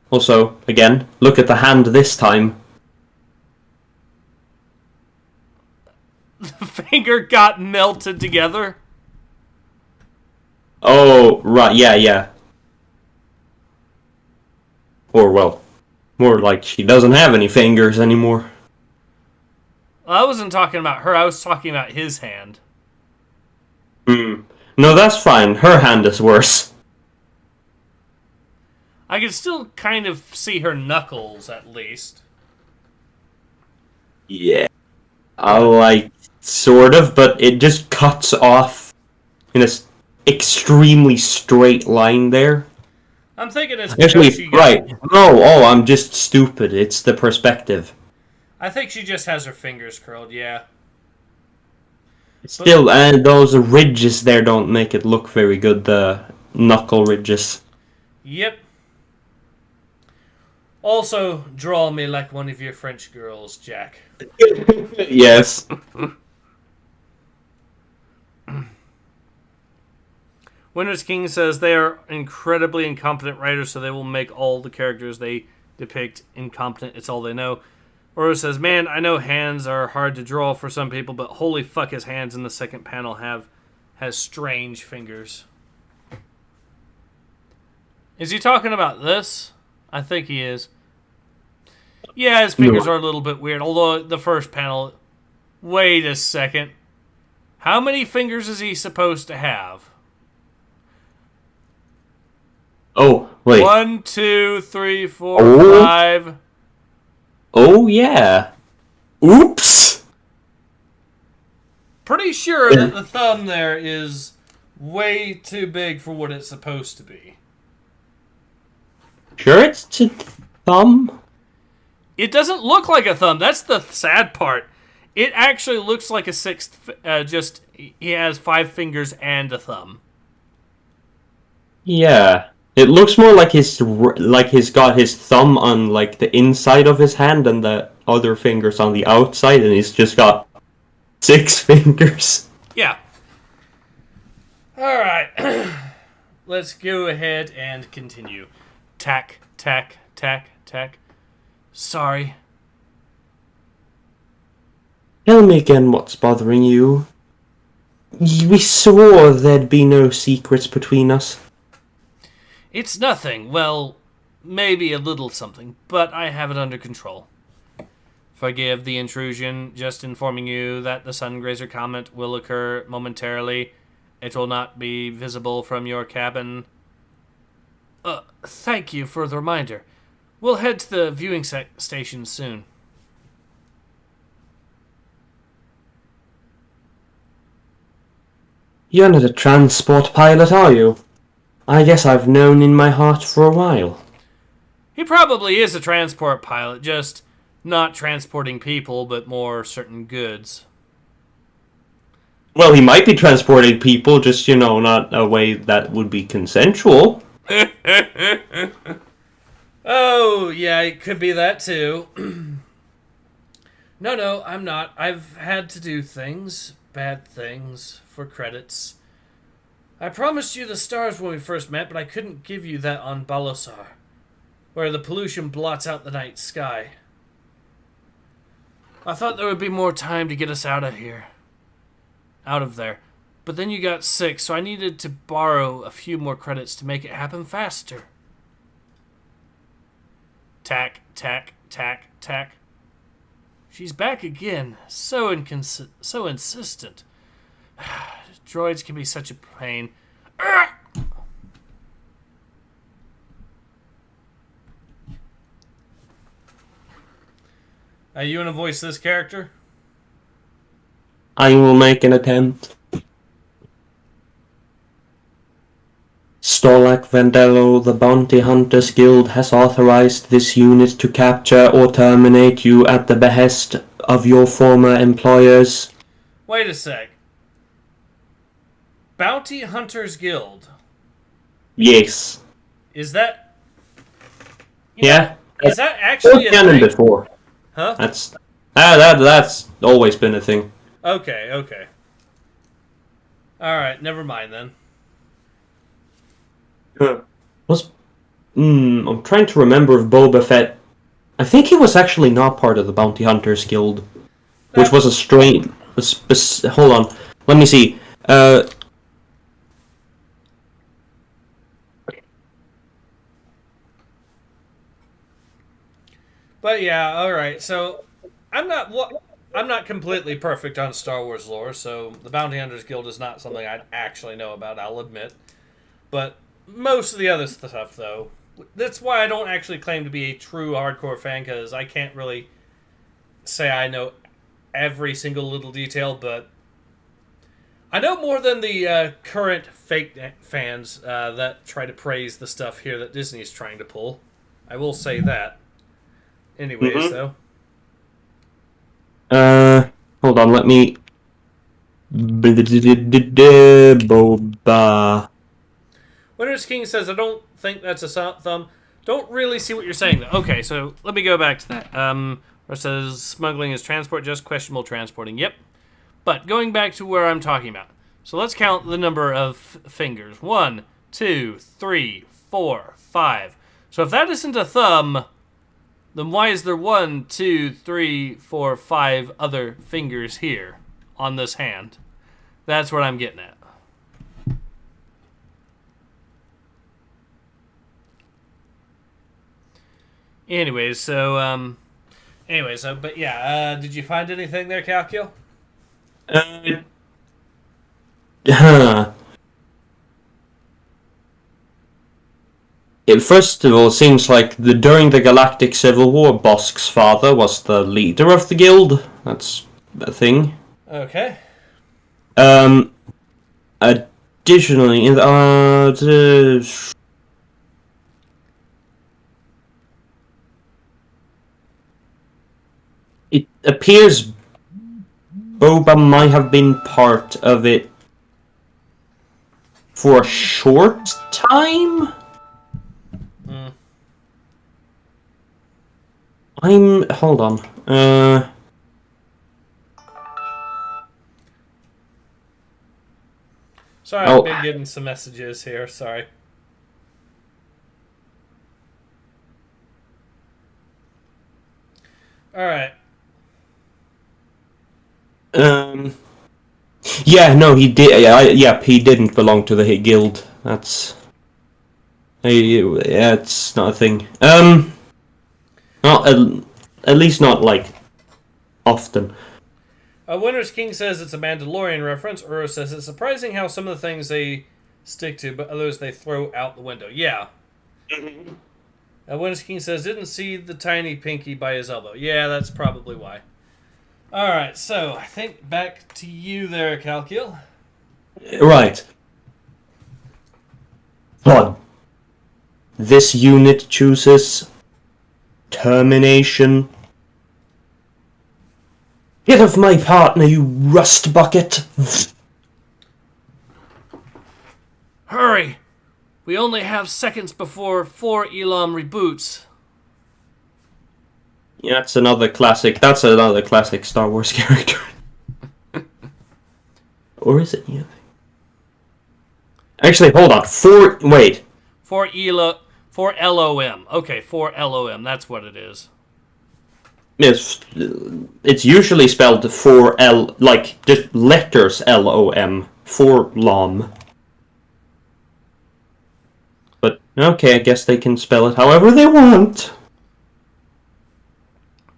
B: Also, again, look at the hand this time.
A: The finger got melted together.
B: Oh, right, yeah. Or, well, more like she doesn't have any fingers anymore.
A: Well, I wasn't talking about her. I was talking about his hand.
B: No, that's fine. Her hand is worse.
A: I can still kind of see her knuckles, at least.
B: Yeah. Sort of, but it just cuts off in a extremely straight line there.
A: I'm thinking it's because
B: Actually,
A: she got...
B: right. I'm just stupid. It's the perspective.
A: I think she just has her fingers curled, yeah.
B: Still, and those ridges there don't make it look very good, the knuckle ridges.
A: Yep. Also, draw me like one of your French girls, Jack.
B: Yes.
A: Winter's King says they are incredibly incompetent writers, so they will make all the characters they depict incompetent. It's all they know. Oro says, man, I know hands are hard to draw for some people, but holy fuck, his hands in the second panel has strange fingers. Is he talking about this? I think he is. Yeah, his fingers are a little bit weird, although the first panel... Wait a second. How many fingers is he supposed to have?
B: Oh, wait.
A: 1, 2, 3, 4, 5...
B: Oh, yeah. Oops!
A: Pretty sure that the thumb there is way too big for what it's supposed to be.
B: Sure it's a thumb?
A: It doesn't look like a thumb. That's the sad part. It actually looks like a sixth, he has 5 fingers and a thumb.
B: Yeah. It looks more like he's got his thumb on like the inside of his hand and the other fingers on the outside, and he's just got 6 fingers.
A: Yeah. All right. Let's go ahead and continue. Tack, tack, tack, tack. Sorry.
B: Tell me again what's bothering you. We swore there'd be no secrets between us.
A: It's nothing. Well, maybe a little something, but I have it under control. Forgive the intrusion, just informing you that the Sungrazer comet will occur momentarily. It will not be visible from your cabin. Thank you for the reminder. We'll head to the viewing station soon.
B: You're not a transport pilot, are you? I guess I've known in my heart for a while.
A: He probably is a transport pilot, just not transporting people, but more certain goods.
B: Well, he might be transporting people, just, not a way that would be consensual.
A: Oh, yeah, it could be that too. No, I'm not. I've had to do things, bad things, for credits. I promised you the stars when we first met, but I couldn't give you that on Balosar, where the pollution blots out the night sky. I thought there would be more time to get us out of there. But then you got sick, so I needed to borrow a few more credits to make it happen faster. Tack, tack, tack, tack. She's back again. So insistent. Droids can be such a pain. You want to voice this character?
B: I will make an attempt. Storlak Vandello, the Bounty Hunters Guild has authorized this unit to capture or terminate you at the behest of your former employers.
A: Wait a sec. Bounty Hunters Guild.
B: Yes.
A: Is that...
B: Yeah.
A: Is that actually a
B: canon
A: thing?
B: before.
A: Huh?
B: That's always been a thing.
A: Okay. Alright, never mind then.
B: I'm trying to remember if Boba Fett... I think he was actually not part of the Bounty Hunters Guild. Which was a strange... Hold on. Let me see.
A: But yeah, alright, so... I'm not completely perfect on Star Wars lore, so the Bounty Hunters Guild is not something I actually know about, I'll admit. But most of the other stuff, though, that's why I don't actually claim to be a true hardcore fan, because I can't really say I know every single little detail, but I know more than the current fake fans that try to praise the stuff here that Disney's trying to pull. I will say that. Anyways, though.
B: Hold on, let me... Boba...
A: Winter's King says, I don't think that's a thumb. Don't really see what you're saying, though. Okay, so let me go back to that. Where it says, smuggling is transport, just questionable transporting. Yep. But going back to where I'm talking about. So let's count the number of fingers. 1, 2, 3, 4, 5. So if that isn't a thumb, then why is there 1, 2, 3, 4, 5 other fingers here on this hand? That's what I'm getting at. Anyways, but yeah, did you find anything there, Kalkyl?
B: First of all, it seems like during the Galactic Civil War, Bosk's father was the leader of the guild. That's a thing.
A: Okay.
B: Additionally, it appears Boba might have been part of it for a short time. Hold on.
A: Sorry, I've been getting some messages here. Sorry. All right.
B: Yeah, no, he did. Yeah, he didn't belong to the guild. That's. Yeah, it's not a thing. Not at least not like often.
A: Winter's King says it's a Mandalorian reference. Uro says it's surprising how some of the things they stick to, but others they throw out the window. Yeah. Winter's King says didn't see the tiny pinky by his elbow. Yeah, that's probably why. All right, so I think back to you there, Kalkyl.
B: Right. One. This unit chooses termination. Get off my partner, you rust bucket!
A: Hurry! We only have seconds before 4 Elam reboots.
B: Yeah, that's another classic Star Wars character. Or is it? Yeah. Actually, hold on. 4
A: LOM. Okay, 4 LOM. That's what it is.
B: It's usually spelled 4L, like just letters LOM. 4 LOM. But okay, I guess they can spell it however they want.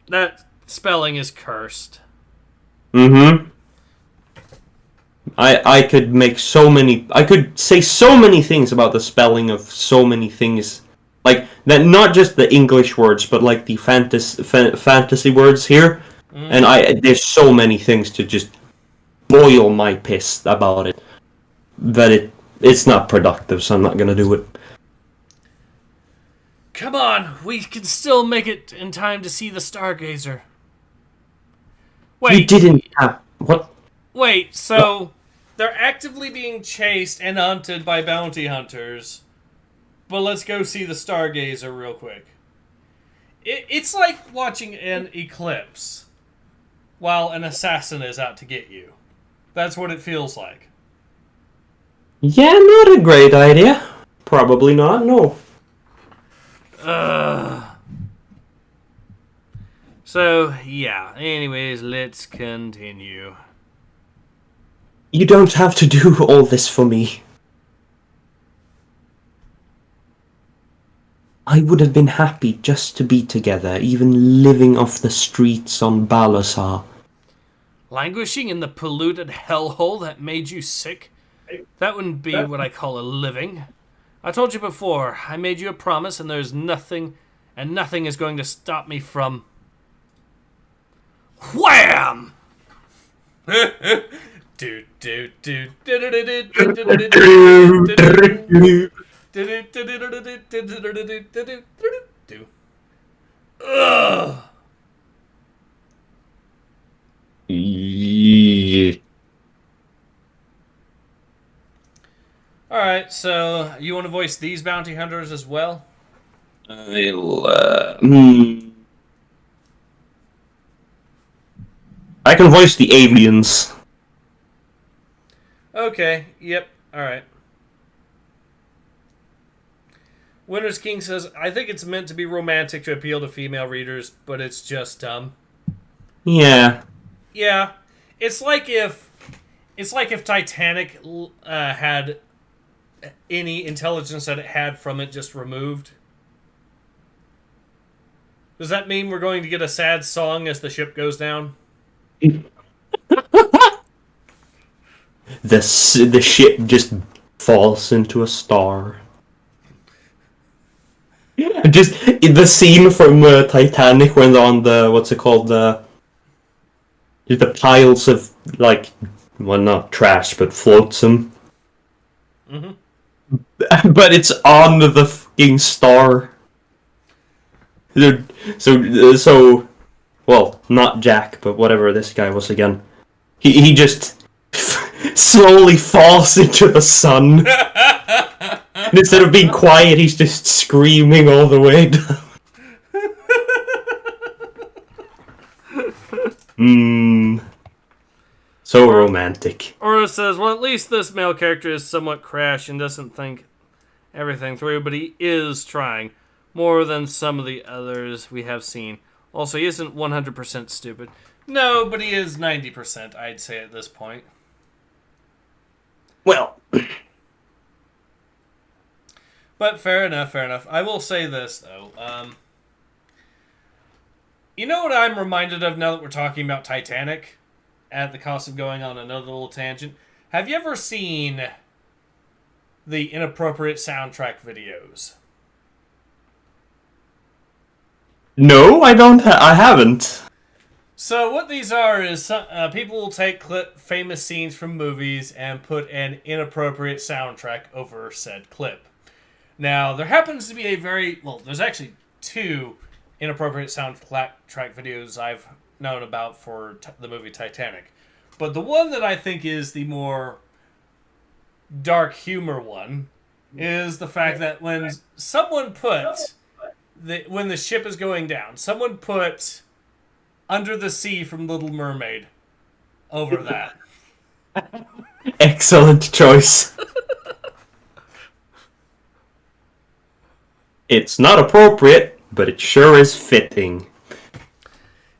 A: That spelling is cursed.
B: Mm-hmm. I could say so many things about the spelling of so many things. Like, that, not just the English words, but like the fantasy words here. And there's so many things to just boil my piss about it. That it's not productive, so I'm not gonna do it.
A: Come on, we can still make it in time to see the Stargazer.
B: You
A: Wait,
B: didn't have what?
A: wait, so they're actively being chased and hunted by bounty hunters, but let's go see the Stargazer real quick. It's like watching an eclipse while an assassin is out to get you. That's what it feels like.
B: Yeah, not a great idea. Probably not. No.
A: So, yeah. Anyways, let's continue.
B: You don't have to do all this for me. I would have been happy just to be together, even living off the streets on Balasar.
A: Languishing in the polluted hellhole that made you sick? That wouldn't be what I call a living. I told you before, I made you a promise and there's nothing, and nothing is going to stop me from... Wham! Do do do Ugh. Alright, so you want to voice these bounty hunters as well?
B: I can voice the aliens.
A: Okay, yep, alright. Winter's King says, I think it's meant to be romantic to appeal to female readers, but it's just dumb.
B: Yeah.
A: Yeah, it's like if Titanic had any intelligence that it had from it just removed. Does that mean we're going to get a sad song as the ship goes down?
B: The ship just falls into a star. Just the scene from Titanic when they're on the what's it called, the piles of, like, well, not trash but flotsam.
A: Mm-hmm.
B: But it's on the fucking star. So, well, not Jack, but whatever this guy was again. He just slowly falls into the sun. And instead of being quiet, he's just screaming all the way down. So romantic.
A: Aura says, well, at least this male character is somewhat crash and doesn't think everything through, but he is trying. More than some of the others we have seen. Also, he isn't 100% stupid. No, but he is 90%, I'd say, at this point.
B: Well...
A: But fair enough, fair enough. I will say this, though. You know what I'm reminded of now that we're talking about Titanic? At the cost of going on another little tangent. Have you ever seen the inappropriate soundtrack videos?
B: No, I don't. I haven't.
A: So what these are is people will take famous scenes from movies and put an inappropriate soundtrack over said clip. Now, there happens to be there's actually two inappropriate soundtrack videos I've known about for the movie Titanic. But the one that I think is the more dark humor one is the fact that when someone put... when the ship is going down, someone put Under the Sea from Little Mermaid over that.
B: Excellent choice. It's not appropriate, but it sure is fitting.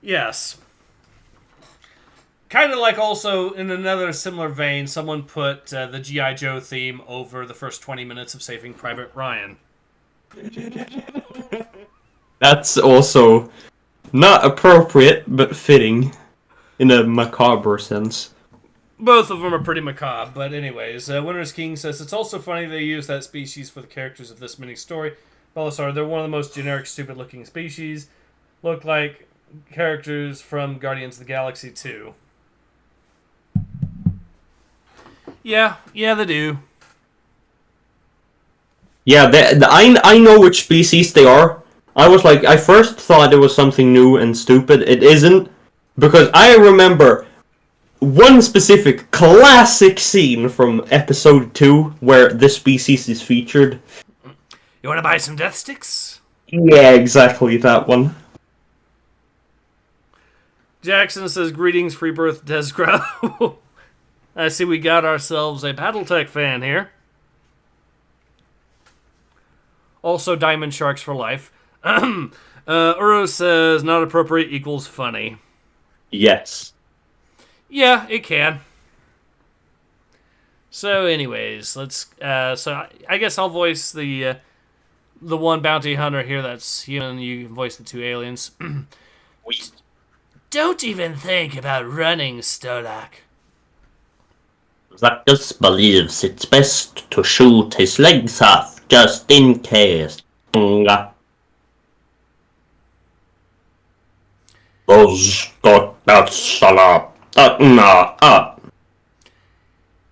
A: Yes. Kind of like also, in another similar vein, someone put the G.I. Joe theme over the first 20 minutes of Saving Private Ryan.
B: That's also not appropriate, but fitting, in a macabre sense.
A: Both of them are pretty macabre, but anyways, Winter's King says, it's also funny they use that species for the characters of this mini-story. Belisar, they're one of the most generic, stupid-looking species. Look like characters from Guardians of the Galaxy 2. Yeah, they do.
B: Yeah, I know which species they are. I was like, I first thought it was something new and stupid. It isn't, because I remember one specific classic scene from episode 2 where this species is featured.
A: You want to buy some death sticks?
B: Yeah, exactly that one.
A: Jackson says, greetings, free birth Desgro. I see we got ourselves a Battletech fan here. Also, Diamond Sharks for life. Uro says, not appropriate equals funny.
B: Yes.
A: Yeah, it can. So, anyways, let's. So I guess I'll voice the one bounty hunter here that's human. You can voice the two aliens. Don't even think about running, Stolak.
B: Zacchus believes it's best to shoot his legs off just in case.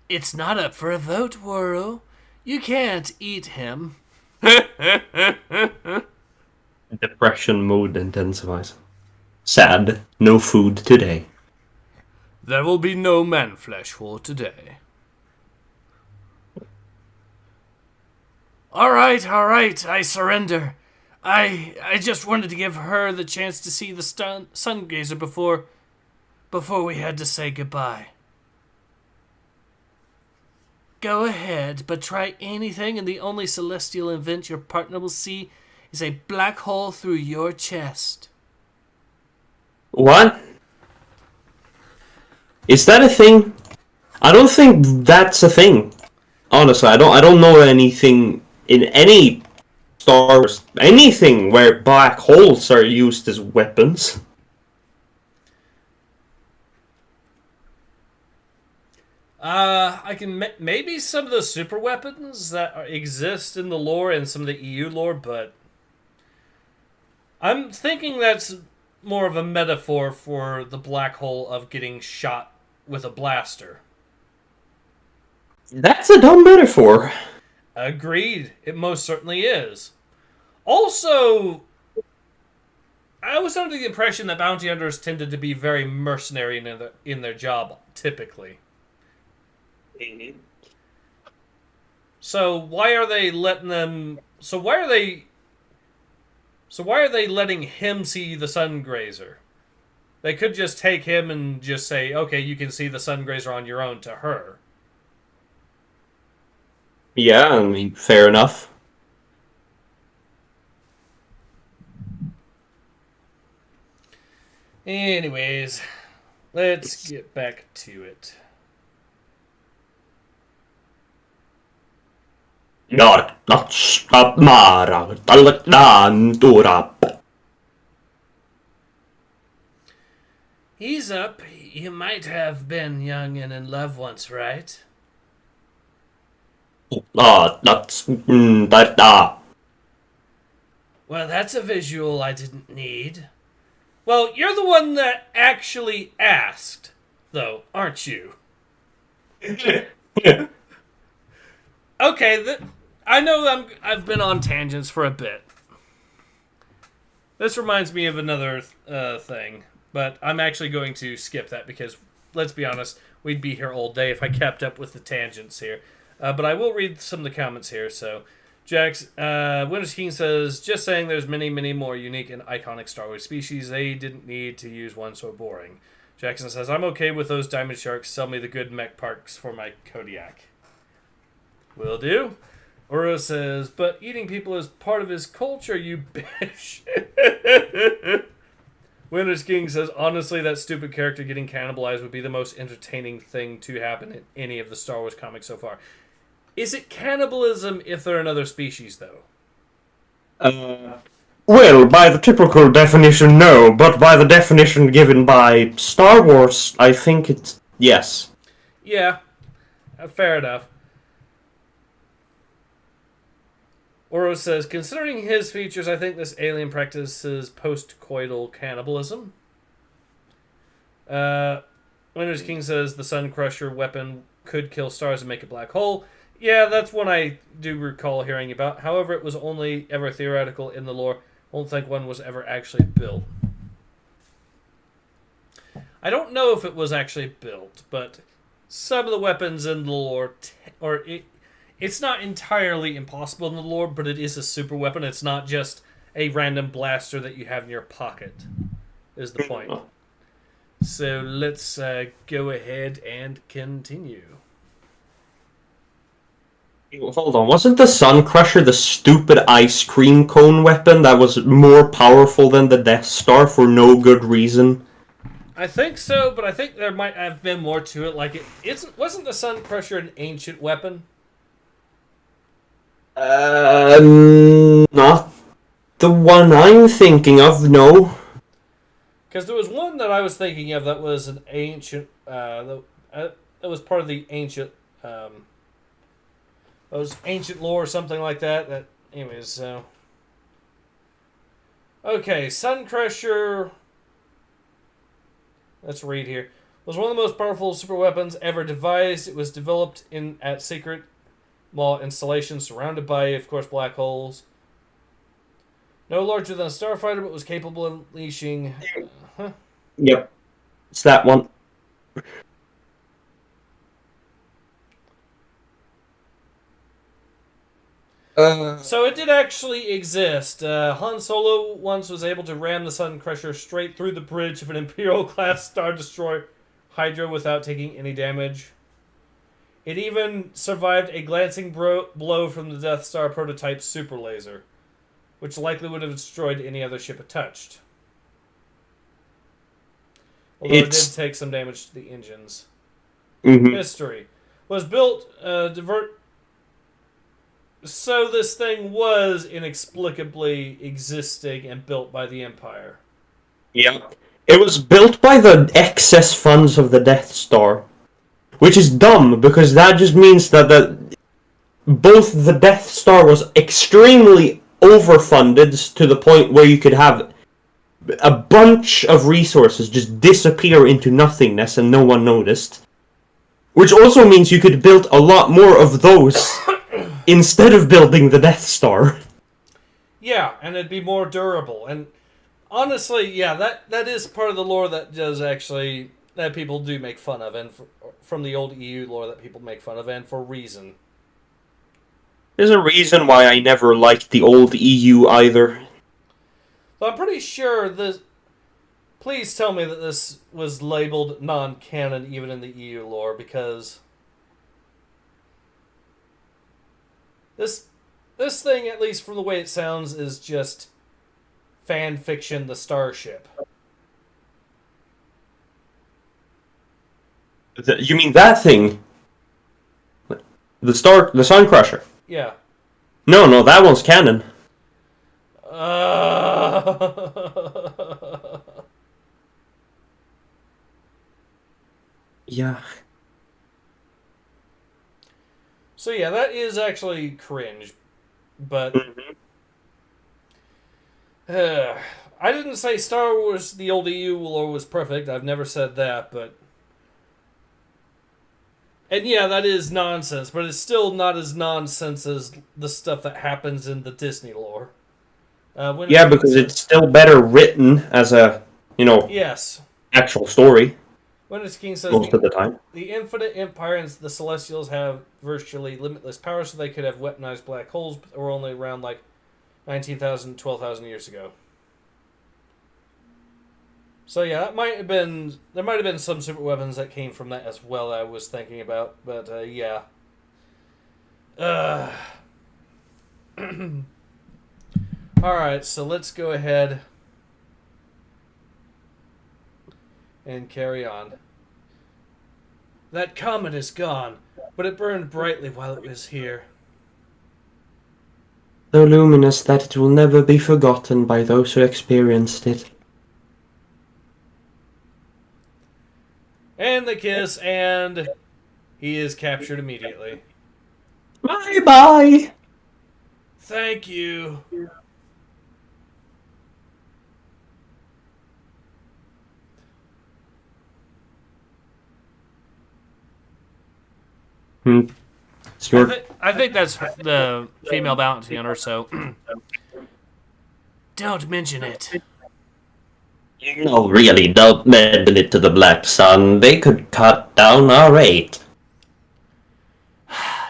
A: It's not up for a vote, Woro. You can't eat him.
B: Depression mood intensifies. Sad, no food today.
A: There will be no man flesh for today. All right, I surrender. I just wanted to give her the chance to see the sun gazer before we had to say goodbye. Go ahead, but try anything, and the only celestial event your partner will see is a black hole through your chest.
B: What? Is that a thing? I don't think that's a thing. Honestly, I don't know anything in any Star Wars, anything where black holes are used as weapons.
A: I can maybe some of the super weapons that exist in the lore and some of the EU lore, but I'm thinking that's more of a metaphor for the black hole of getting shot with a blaster.
B: That's a dumb metaphor.
A: Agreed. It most certainly is. Also, I was under the impression that bounty hunters tended to be very mercenary in their job, typically. So why are they letting them? So why are they letting him see the sun grazer? They could just take him and just say, "Okay, you can see the sun grazer on your own." To her.
B: Yeah, I mean, fair enough.
A: Anyways, let's get back to it. He's up. You might have been young and in love once, right?
B: Well,
A: Well, that's a visual I didn't need. Well, you're the one that actually asked, though, aren't you? Okay, I know I've been on tangents for a bit. This reminds me of another thing, but I'm actually going to skip that because, let's be honest, we'd be here all day if I kept up with the tangents here. But I will read some of the comments here. So, Jax, Winter's King says, just saying there's many, many more unique and iconic Star Wars species. They didn't need to use one so boring. Jackson says, I'm okay with those diamond sharks. Sell me the good mech parks for my Kodiak. Will do. Oro says, but eating people is part of his culture, you bitch. Winter's King says, honestly, that stupid character getting cannibalized would be the most entertaining thing to happen in any of the Star Wars comics so far. Is it cannibalism if they're another species, though?
B: Well, by the typical definition, no, but by the definition given by Star Wars, I think it's yes.
A: Yeah, fair enough. Oro says, considering his features, I think this alien practices post-coital cannibalism. Winter's King says the Sun Crusher weapon could kill stars and make a black hole. Yeah, that's one I do recall hearing about. However, it was only ever theoretical in the lore. I don't think one was ever actually built. I don't know if it was actually built, but some of the weapons in the lore, it's not entirely impossible in the lore, but it is a super weapon. It's not just a random blaster that you have in your pocket, is the point. So let's go ahead and continue.
B: Hold on, wasn't the Sun Crusher the stupid ice cream cone weapon that was more powerful than the Death Star for no good reason?
A: I think so, but I think there might have been more to it. Like wasn't the Sun Crusher an ancient weapon?
B: Not the one I'm thinking of, no.
A: Because there was one that I was thinking of that was an ancient. That was part of the ancient. It was ancient lore or something like that. That, anyways, so. Okay, Sun Crusher. Let's read here. Was one of the most powerful super weapons ever devised. It was developed at secret Maw installation surrounded by, of course, black holes. No larger than a starfighter, but was capable of unleashing.
B: Yep, it's that one.
A: So it did actually exist. Han Solo once was able to ram the Sun Crusher straight through the bridge of an Imperial-class Star Destroyer Hydra without taking any damage. It even survived a glancing blow from the Death Star prototype super laser, which likely would have destroyed any other ship it touched. Although it did take some damage to the engines. History. Was built so this thing was inexplicably existing and built by the Empire.
B: Yeah. It was built by the excess funds of the Death Star. Which is dumb, because that just means that both the Death Star was extremely overfunded to the point where you could have a bunch of resources just disappear into nothingness and no one noticed. Which also means you could build a lot more of those instead of building the Death Star.
A: Yeah, and it'd be more durable. And honestly, yeah, that is part of the lore that does actually, that people do make fun of, and from the old EU lore that people make fun of, and for reason.
B: There's a reason why I never liked the old EU either.
A: So I'm pretty sure this. Please tell me that this was labeled non-canon even in the EU lore, because this thing, at least from the way it sounds, is just fan fiction. The Starship.
B: You mean that thing? The Sun Crusher?
A: Yeah.
B: No, that one's canon. Yeah.
A: So yeah, that is actually cringe, but I didn't say Star Wars: The Old EU lore was perfect. I've never said that, but and yeah, that is nonsense. But it's still not as nonsense as the stuff that happens in the Disney lore.
B: Yeah, because it's still better written as a,
A: yes,
B: actual story.
A: Winter's King says
B: Most of the time.
A: The Infinite Empire and the Celestials have virtually limitless power, so they could have weaponized black holes, but were only around like 19,000, 12,000 years ago. So yeah, there might have been some super weapons that came from that as well. I was thinking about, but yeah. All right, so let's go ahead and carry on. That comet is gone, but it burned brightly while it was here.
B: So luminous that it will never be forgotten by those who experienced it.
A: And the kiss, and he is captured immediately.
B: Bye-bye!
A: Thank you.
B: It's your
A: I think that's the female bounty hunter, so don't mention it.
B: No, really, don't mention it to the Black Sun. They could cut down our rate.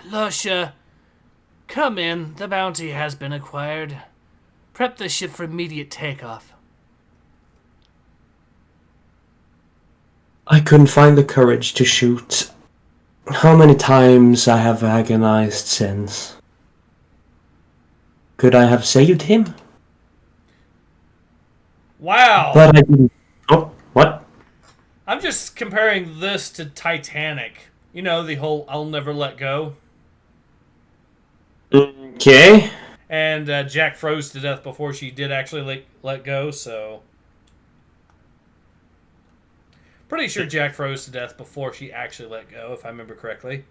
A: Lusha, come in. The bounty has been acquired. Prep the ship for immediate takeoff.
B: I couldn't find the courage to shoot. How many times I have agonized since. Could I have saved him?
A: Wow.
B: But I didn't. Oh, what?
A: I'm just comparing this to Titanic. You know, the whole I'll never let go.
B: Okay.
A: And Jack froze to death before she did actually let go, so... Pretty sure Jack froze to death before she actually let go, if I remember correctly.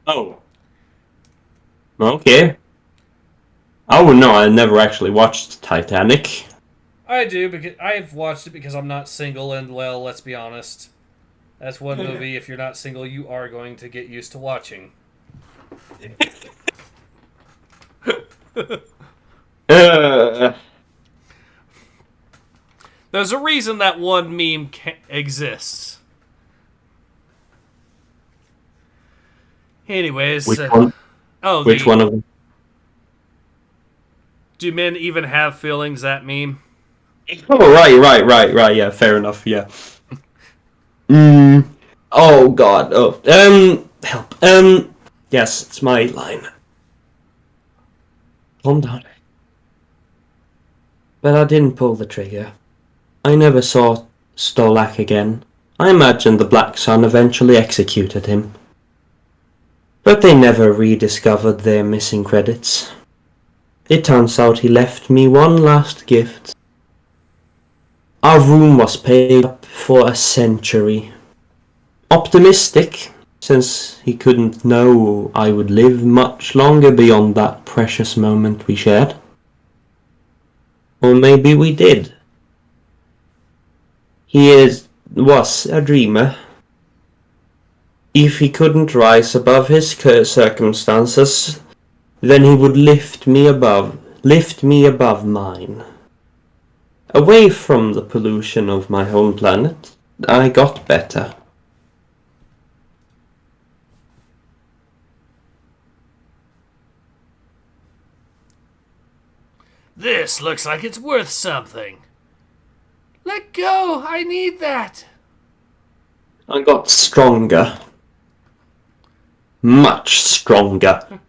B: Oh. Okay. Oh no, I never actually watched Titanic.
A: I do, because I've watched it because I'm not single, and, well, let's be honest. That's one movie, if you're not single, you are going to get used to watching. There's a reason that one meme exists. Anyways.
B: Which one?
A: Oh,
B: Which one of them?
A: Do men even have feelings, that meme?
B: Oh, right, yeah, fair enough, yeah. Oh god, help. Yes, it's my line. Calm down. But I didn't pull the trigger. I never saw Stolak again. I imagine the Black Sun eventually executed him. But they never rediscovered their missing credits. It turns out he left me one last gift. Our room was paid up for a century. Optimistic, since he couldn't know I would live much longer beyond that precious moment we shared. Or maybe we did. He was a dreamer. If he couldn't rise above his circumstances, then he would lift me above mine. Away from the pollution of my home planet, I got better.
A: This looks like it's worth something. Let go! I need that!
B: I got stronger. Much stronger.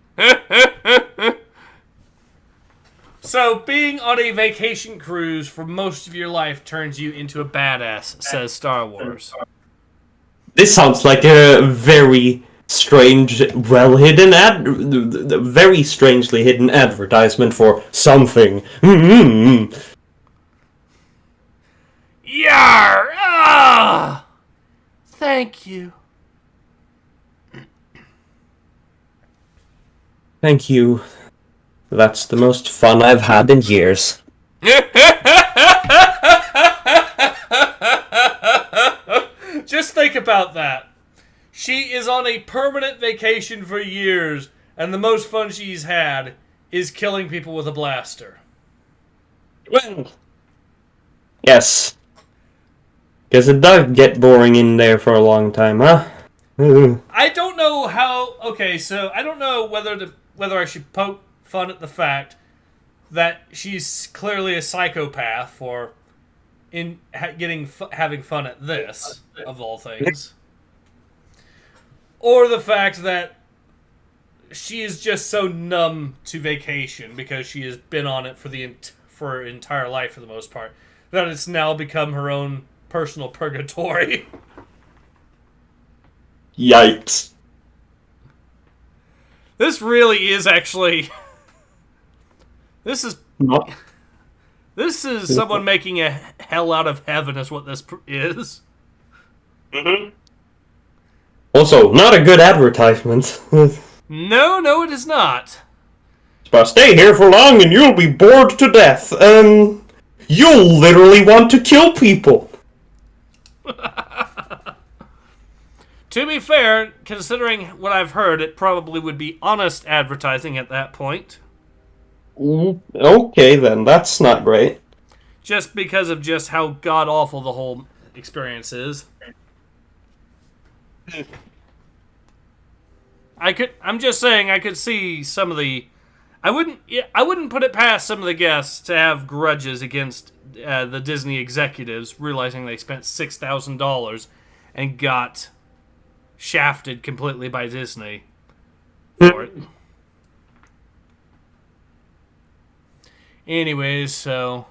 A: So, being on a vacation cruise for most of your life turns you into a badass, says Star Wars.
B: This sounds like a very strange, very strangely hidden advertisement for something.
A: Yar! Ah! Thank you.
B: Thank you. That's the most fun I've had in years.
A: Just think about that. She is on a permanent vacation for years, and the most fun she's had is killing people with a blaster.
B: Well, yes. Because it does get boring in there for a long time, huh?
A: I don't know how... Okay, so I don't know whether I should poke fun at the fact that she's clearly a psychopath for having fun at this, of all things. Or the fact that she is just so numb to vacation because she has been on it for her entire life for the most part, that it's now become her own personal purgatory.
B: Yikes.
A: This really is actually... This is someone making a hell out of heaven is what this is.
B: Mm-hmm. Also, not a good advertisement.
A: No, it is not.
B: But stay here for long and you'll be bored to death. You'll literally want to kill people.
A: To be fair, considering what I've heard, it probably would be honest advertising at that point.
B: Okay, then. That's not great.
A: Just because of just how god-awful the whole experience is. I'm just saying, I could see some of the... I wouldn't put it past some of the guests to have grudges against the Disney executives, realizing they spent $6,000 and got shafted completely by Disney for it. Anyways, so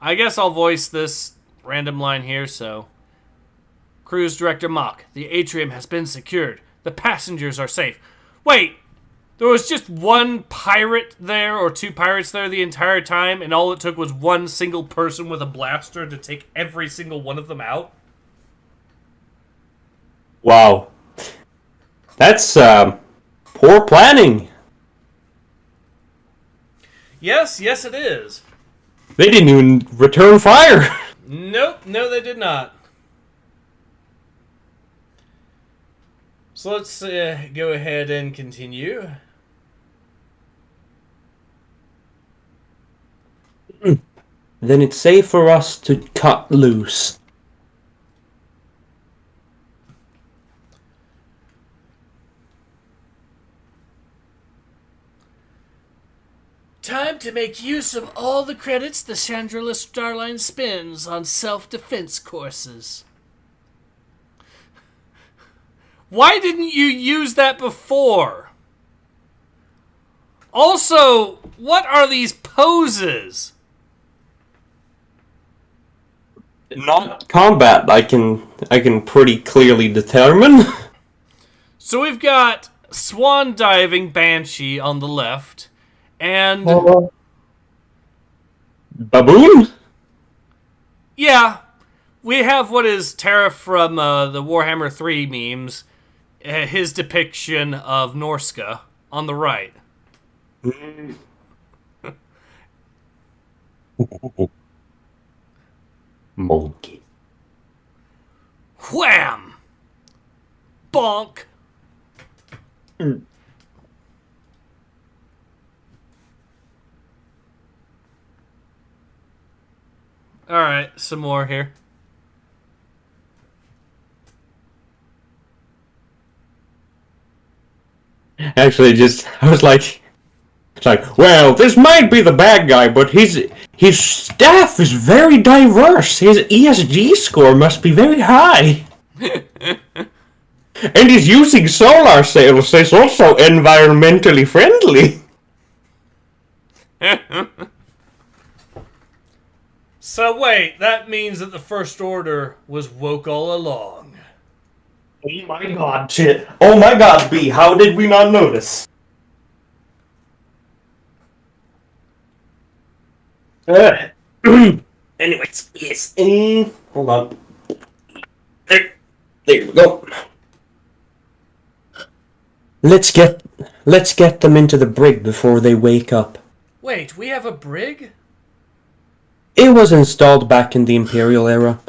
A: I guess I'll voice this random line here. So, Cruise Director Mock, the atrium has been secured. The passengers are safe. Wait, there was just one pirate there, or two pirates there the entire time, and all it took was one single person with a blaster to take every single one of them out?
B: Wow. That's, poor planning.
A: Yes, it is.
B: They didn't even return fire.
A: Nope, no they did not. So let's go ahead and continue.
B: Then it's safe for us to cut loose.
A: Time to make use of all the credits the Chandrila Starline spends on self-defense courses. Why didn't you use that before? Also, what are these poses?
B: Not combat, I can pretty clearly determine.
A: So we've got Swan Diving Banshee on the left, and...
B: Baboon?
A: Yeah, we have what is Terra from the Warhammer 3 memes, his depiction of Norska on the right.
B: Monkey.
A: Wham! Bonk! Alright, some more here.
B: Actually, I was like, well, this might be the bad guy, but his staff is very diverse. His ESG score must be very high. And he's using solar sails, so it's also environmentally friendly.
A: So wait, that means that the First Order was woke all along.
B: Oh my god, shit. Oh my god, B, how did we not notice? Anyways, yes. Hold on. There we go. Let's get them into the brig before they wake up.
A: Wait, we have a brig?
B: It was installed back in the Imperial era.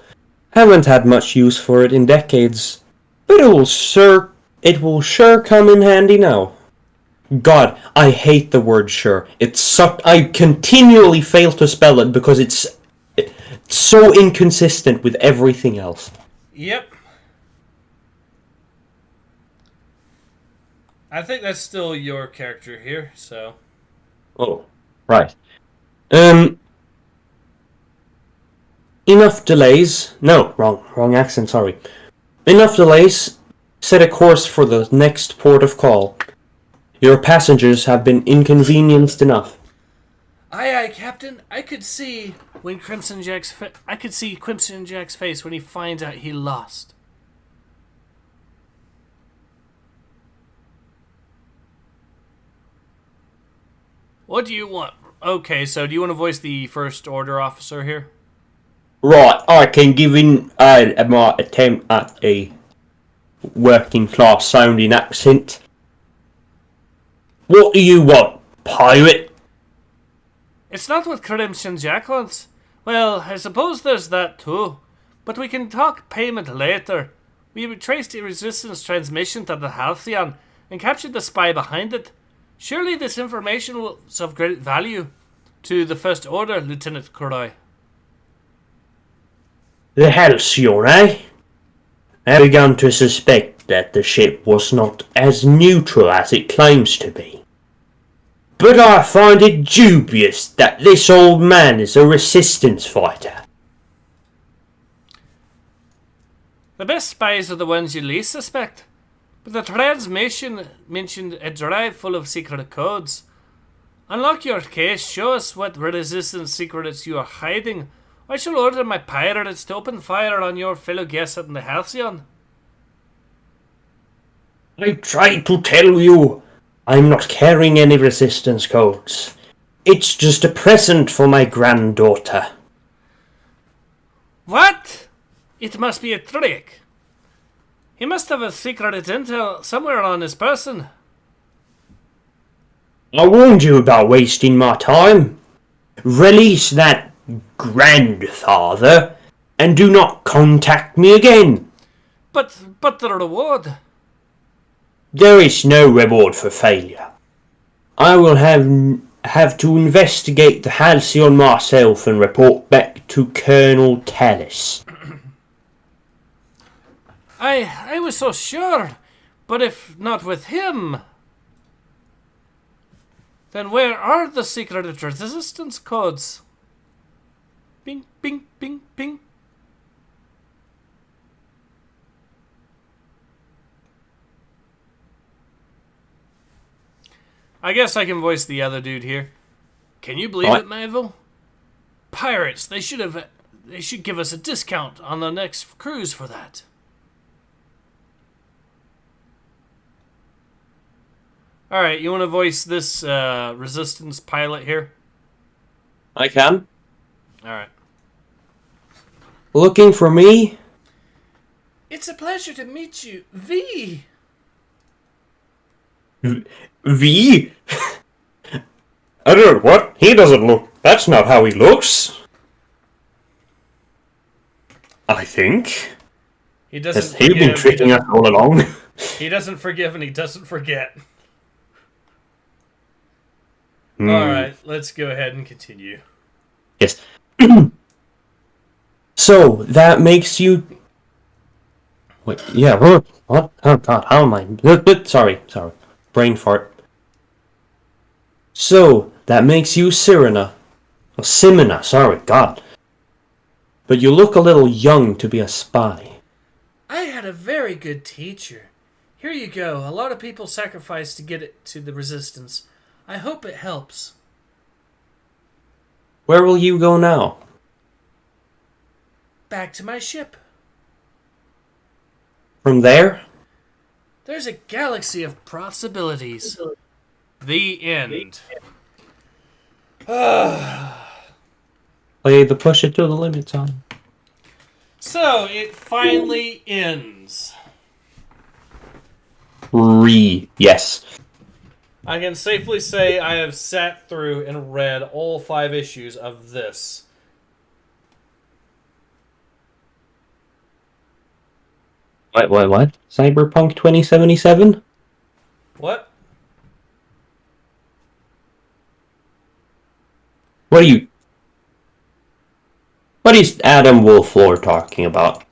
B: Haven't had much use for it in decades, but it will sure come in handy now. God, I hate the word sure. I continually fail to spell it because it's so inconsistent with everything else.
A: Yep. I think that's still your character here, so...
B: Oh, right. Enough delays. No, wrong accent, sorry. Enough delays. Set a course for the next port of call. Your passengers have been inconvenienced enough.
A: Aye, Captain. I could see Crimson Jack's face when he finds out he lost. What do you want? Okay, so do you want to voice the First Order officer here?
B: Right, I can give in my attempt at a working class sounding accent. What do you want, pirate?
A: It's not what Crimson Jack wants. Well, I suppose there's that too. but we can talk payment later. We traced the resistance transmission to the Halcyon and captured the spy behind it. Surely this information was of great value to the First Order, Lieutenant Croy.
B: The Halcyon, eh? I begun to suspect that the ship was not as neutral as it claims to be. But I find it dubious that this old man is a resistance fighter.
A: The best spies are the ones you least suspect. But the transmission mentioned a drive full of secret codes. Unlock your case, show us what resistance secrets you are hiding. I shall order my pirates to open fire on your fellow guests at the Halcyon.
B: I tried to tell you, I'm not carrying any resistance codes. It's just a present for my granddaughter.
A: What? It must be a trick. He must have a secret intel somewhere on his person.
B: I warned you about wasting my time. Release that grandfather and do not contact me again.
A: But the reward.
B: There is no reward for failure. I will have to investigate the Halcyon myself and report back to Colonel Tallis.
A: I was so sure, but if not with him, then where are the secret resistance codes? Bing, bing, bing, bing. I guess I can voice the other dude here. Can you believe it, Mayville? Pirates, they should give us a discount on the next cruise for that. Alright, you want to voice this resistance pilot here?
B: I can.
A: Alright.
B: Looking for me?
A: It's a pleasure to meet you, V.
B: V? I don't know what. He doesn't look. That's not how he looks. I think.
A: He doesn't.
B: Has he been tricking us all along?
A: He doesn't forgive and he doesn't forget.
B: Hmm.
A: Alright, let's go ahead and continue.
B: Yes. So, that makes you... Wait, yeah, what? Oh god, how am I... Sorry. Brain fart. So, that makes you Simina, sorry, god. But you look a little young to be a spy.
A: I had a very good teacher. Here you go. A lot of people sacrificed to get it to the Resistance. I hope it helps.
B: Where will you go now?
A: Back to my ship.
B: From there?
A: There's a galaxy of possibilities. The end.
B: Play the push it to the limit song.
A: So, it finally ends.
B: Yes.
A: I can safely say I have sat through and read all 5 issues of this.
B: What? Cyberpunk 2077?
A: What?
B: What is Adam Wolflore talking about?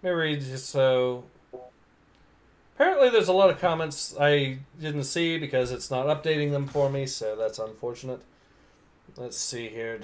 A: Let me read just so... Apparently there's a lot of comments I didn't see because it's not updating them for me, so that's unfortunate. Let's see here.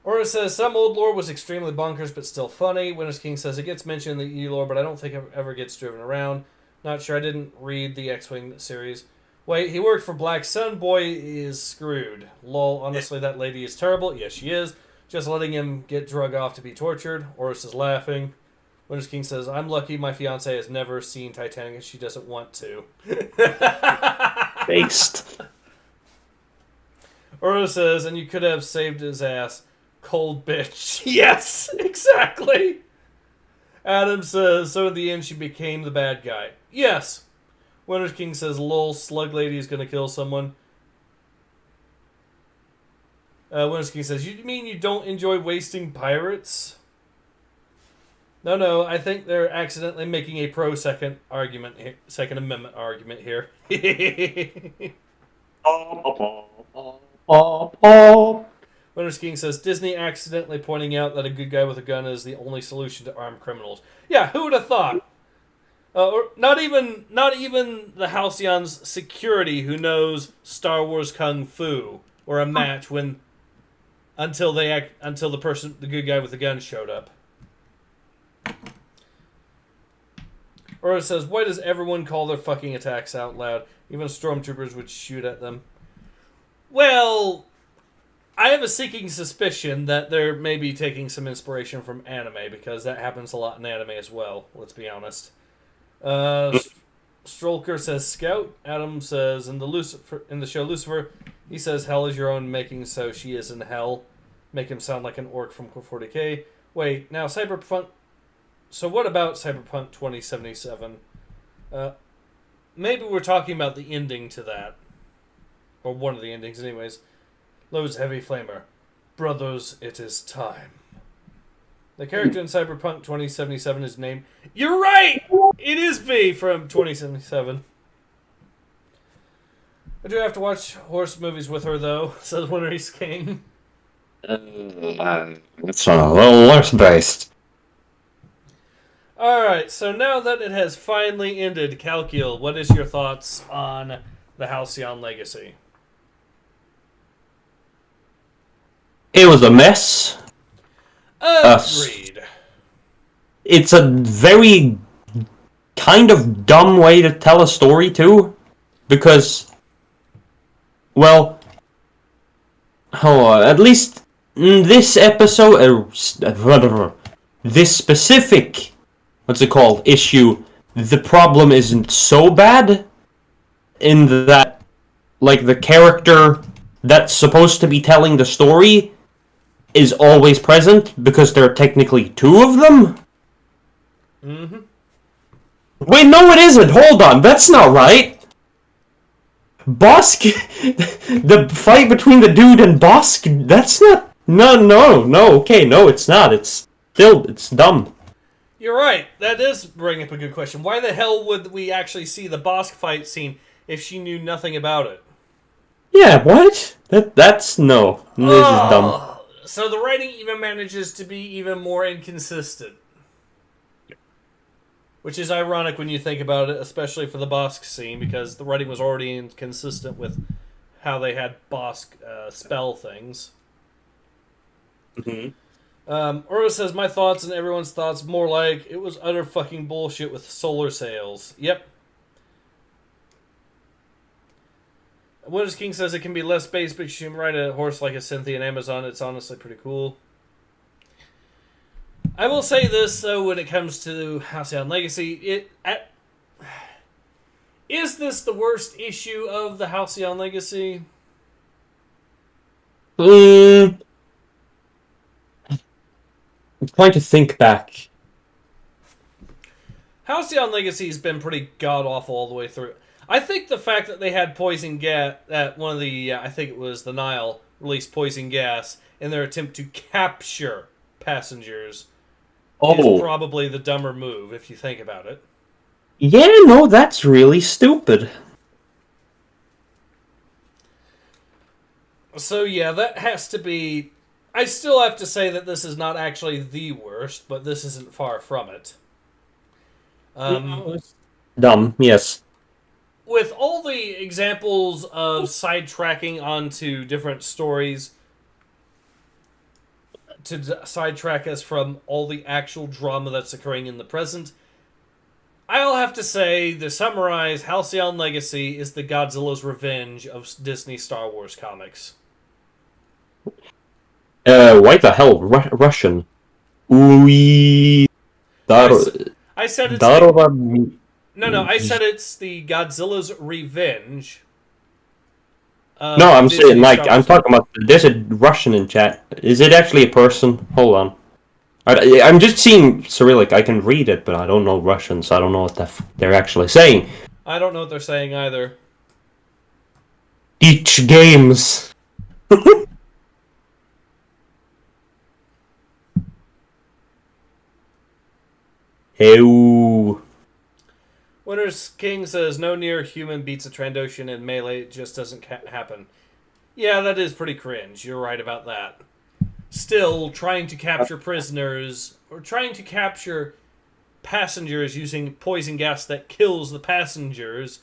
A: Or it says, some old lore was extremely bonkers but still funny. Winter's King says, it gets mentioned in the E-lore, but I don't think it ever gets driven around. Not sure, I didn't read the X-Wing series. Wait, he worked for Black Sun? Boy is screwed. Lol, honestly, that lady is terrible. Yes, she is. Just letting him get drug off to be tortured. Oris is laughing. Winter's King says, I'm lucky my fiance has never seen Titanic and she doesn't want to.
B: Based.
A: Oris says, and you could have saved his ass. Cold bitch. Yes, exactly. Adam says, so in the end she became the bad guy. Yes. Winter King says, lol, Slug Lady is going to kill someone. Winter King says, you mean you don't enjoy wasting pirates? No, I think they're accidentally making a pro-second argument here, Second Amendment argument here. Winter King says, Disney accidentally pointing out that a good guy with a gun is the only solution to armed criminals. Yeah, who would have thought? Or not even the Halcyon's security who knows Star Wars Kung Fu or a match until the good guy with the gun showed up. Or it says, why does everyone call their fucking attacks out loud? Even stormtroopers would shoot at them. Well, I have a sinking suspicion that they're maybe taking some inspiration from anime, because that happens a lot in anime as well, let's be honest. Strolker says Scout. Adam says in the show Lucifer, he says hell is your own making, so she is in hell. Make him sound like an orc from 40K. Wait, now Cyberpunk. So what about Cyberpunk 2077? Maybe we're talking about the ending to that, or one of the endings, anyways. Loads Heavy Flamer. Brothers, it is time. The character in Cyberpunk 2077 is named... You're right! It is V from 2077. I do have to watch horse movies with her, though, says Winter's King.
B: It's a little less based.
A: Alright, so now that it has finally ended, Kalkyl, what is your thoughts on the Halcyon Legacy?
B: It was a mess.
A: Agreed.
B: It's a very kind of dumb way to tell a story, too. Because, well, at least in this episode, this specific, issue, the problem isn't so bad in that, like, the character that's supposed to be telling the story is always present, because there are technically two of them?
A: Mm-hmm.
B: Wait, no it isn't! Hold on, that's not right! Bosk... the fight between the dude and Bosk, that's not... No, okay, no, it's not. It's dumb.
A: You're right. That does bring up a good question. Why the hell would we actually see the Bosk fight scene if she knew nothing about it?
B: Yeah, what? That's... no. This is dumb.
A: So the writing even manages to be even more inconsistent. Which is ironic when you think about it, especially for the Bosk scene, because the writing was already inconsistent with how they had Bosk spell things.
B: Mm-hmm.
A: Oro says, my thoughts and everyone's thoughts more like, it was utter fucking bullshit with solar sails. Yep. Winter's King says it can be less base, but you can ride a horse like a Cynthia in Amazon. It's honestly pretty cool. I will say this, though, when it comes to Halcyon Legacy, is this the worst issue of the Halcyon Legacy?
B: I'm trying to think back.
A: Halcyon Legacy has been pretty god-awful all the way through. I think the fact that they had poison gas, that one of the, I think it was the Nile, released poison gas in their attempt to capture passengers is probably the dumber move, if you think about it.
B: Yeah, no, that's really stupid.
A: So yeah, that has to be... I still have to say that this is not actually the worst, but this isn't far from it.
B: Dumb, yes.
A: With all the examples of sidetracking onto different stories to sidetrack us from all the actual drama that's occurring in the present, I'll have to say, to summarize, Halcyon Legacy is the Godzilla's Revenge of Disney Star Wars comics.
B: Why the hell? Russian. I
A: said it's... I said it's the Godzilla's Revenge
B: No, I'm
A: Disney
B: saying, like,
A: Star
B: I'm
A: Wars.
B: talking about, there's a Russian in chat. Is it actually a person? Hold on. I'm just seeing Cyrillic. I can read it, but I don't know Russian, so I don't know what they're actually saying.
A: I don't know what they're saying either.
B: Each games. Ew.
A: Winter's King says, no near human beats a Trandoshan in Melee. It just doesn't happen. Yeah, that is pretty cringe. You're right about that. Still, trying to capture prisoners, or trying to capture passengers using poison gas that kills the passengers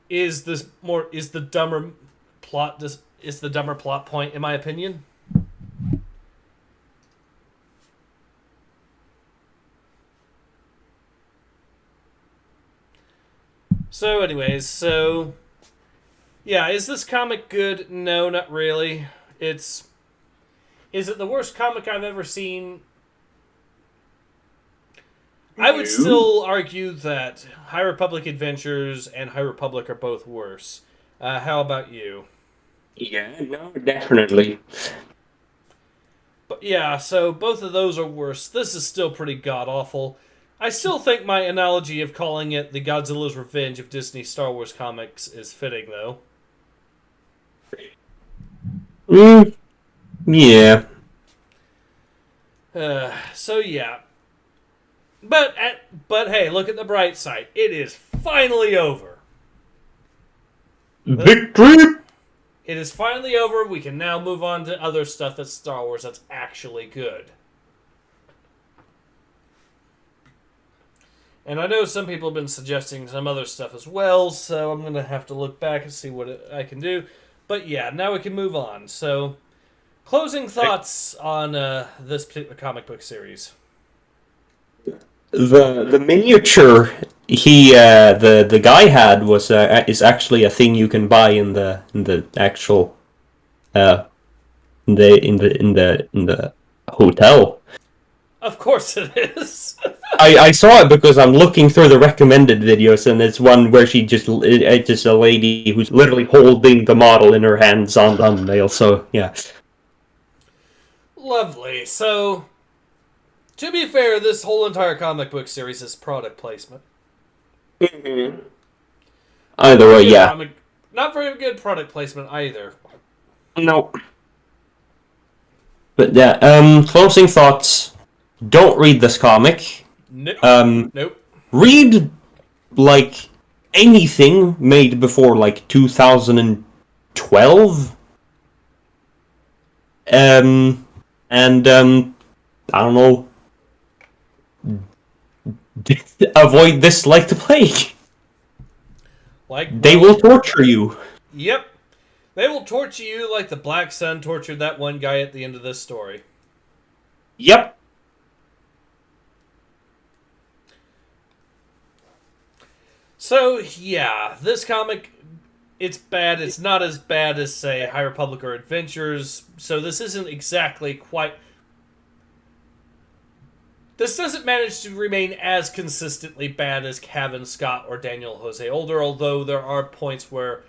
A: is the dumber plot point, in my opinion. So anyways, yeah, is this comic good? No, not really. Is it the worst comic I've ever seen? I would still argue that High Republic Adventures and High Republic are both worse. How about you?
B: Yeah, no, definitely.
A: But yeah, so both of those are worse. This is still pretty god-awful. I still think my analogy of calling it the Godzilla's Revenge of Disney Star Wars comics is fitting, though.
B: Yeah.
A: So yeah. But hey, look at the bright side. It is finally over.
B: Victory!
A: It is finally over. We can now move on to other stuff that's Star Wars that's actually good. And I know some people have been suggesting some other stuff as well, so I'm going to have to look back and see what I can do. But yeah, now we can move on. So, closing thoughts on this particular comic book series.
B: The miniature the guy had is actually a thing you can buy in the actual in the hotel.
A: Of course it is.
B: I saw it because I'm looking through the recommended videos, and it's one where it's just a lady who's literally holding the model in her hands on the thumbnail. So yeah.
A: Lovely. So, to be fair, this whole entire comic book series is product placement.
B: Mm-hmm. Either way, yeah.
A: Not very good product placement either.
B: No. But yeah, closing thoughts. Don't read this comic.
A: Nope. Nope.
B: Read, like, anything made before, like, 2012. And, I don't know. Avoid this like the plague. They will torture you.
A: Yep. They will torture you like the Black Sun tortured that one guy at the end of this story.
B: Yep.
A: So, yeah, this comic, it's bad. It's not as bad as, say, High Republic or Adventures, so this isn't exactly quite... This doesn't manage to remain as consistently bad as Cavan Scott or Daniel Jose Older, although there are points where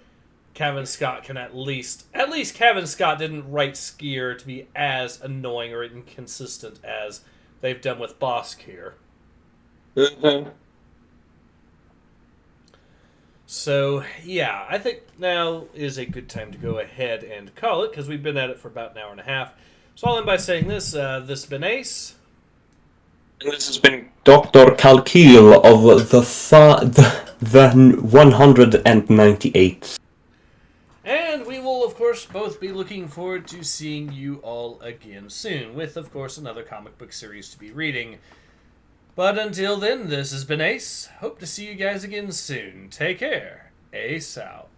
A: Cavan Scott can at least Cavan Scott didn't write Skier to be as annoying or inconsistent as they've done with Bosk here.
B: Mm-hmm.
A: So, yeah, I think now is a good time to go ahead and call it, because we've been at it for about an hour and a half. So I'll end by saying this. This has been Ace.
B: And this has been Doctor Kalkyl of the 198th.
A: And we will, of course, both be looking forward to seeing you all again soon, with, of course, another comic book series to be reading. But until then, this has been Ace. Hope to see you guys again soon. Take care. Ace out.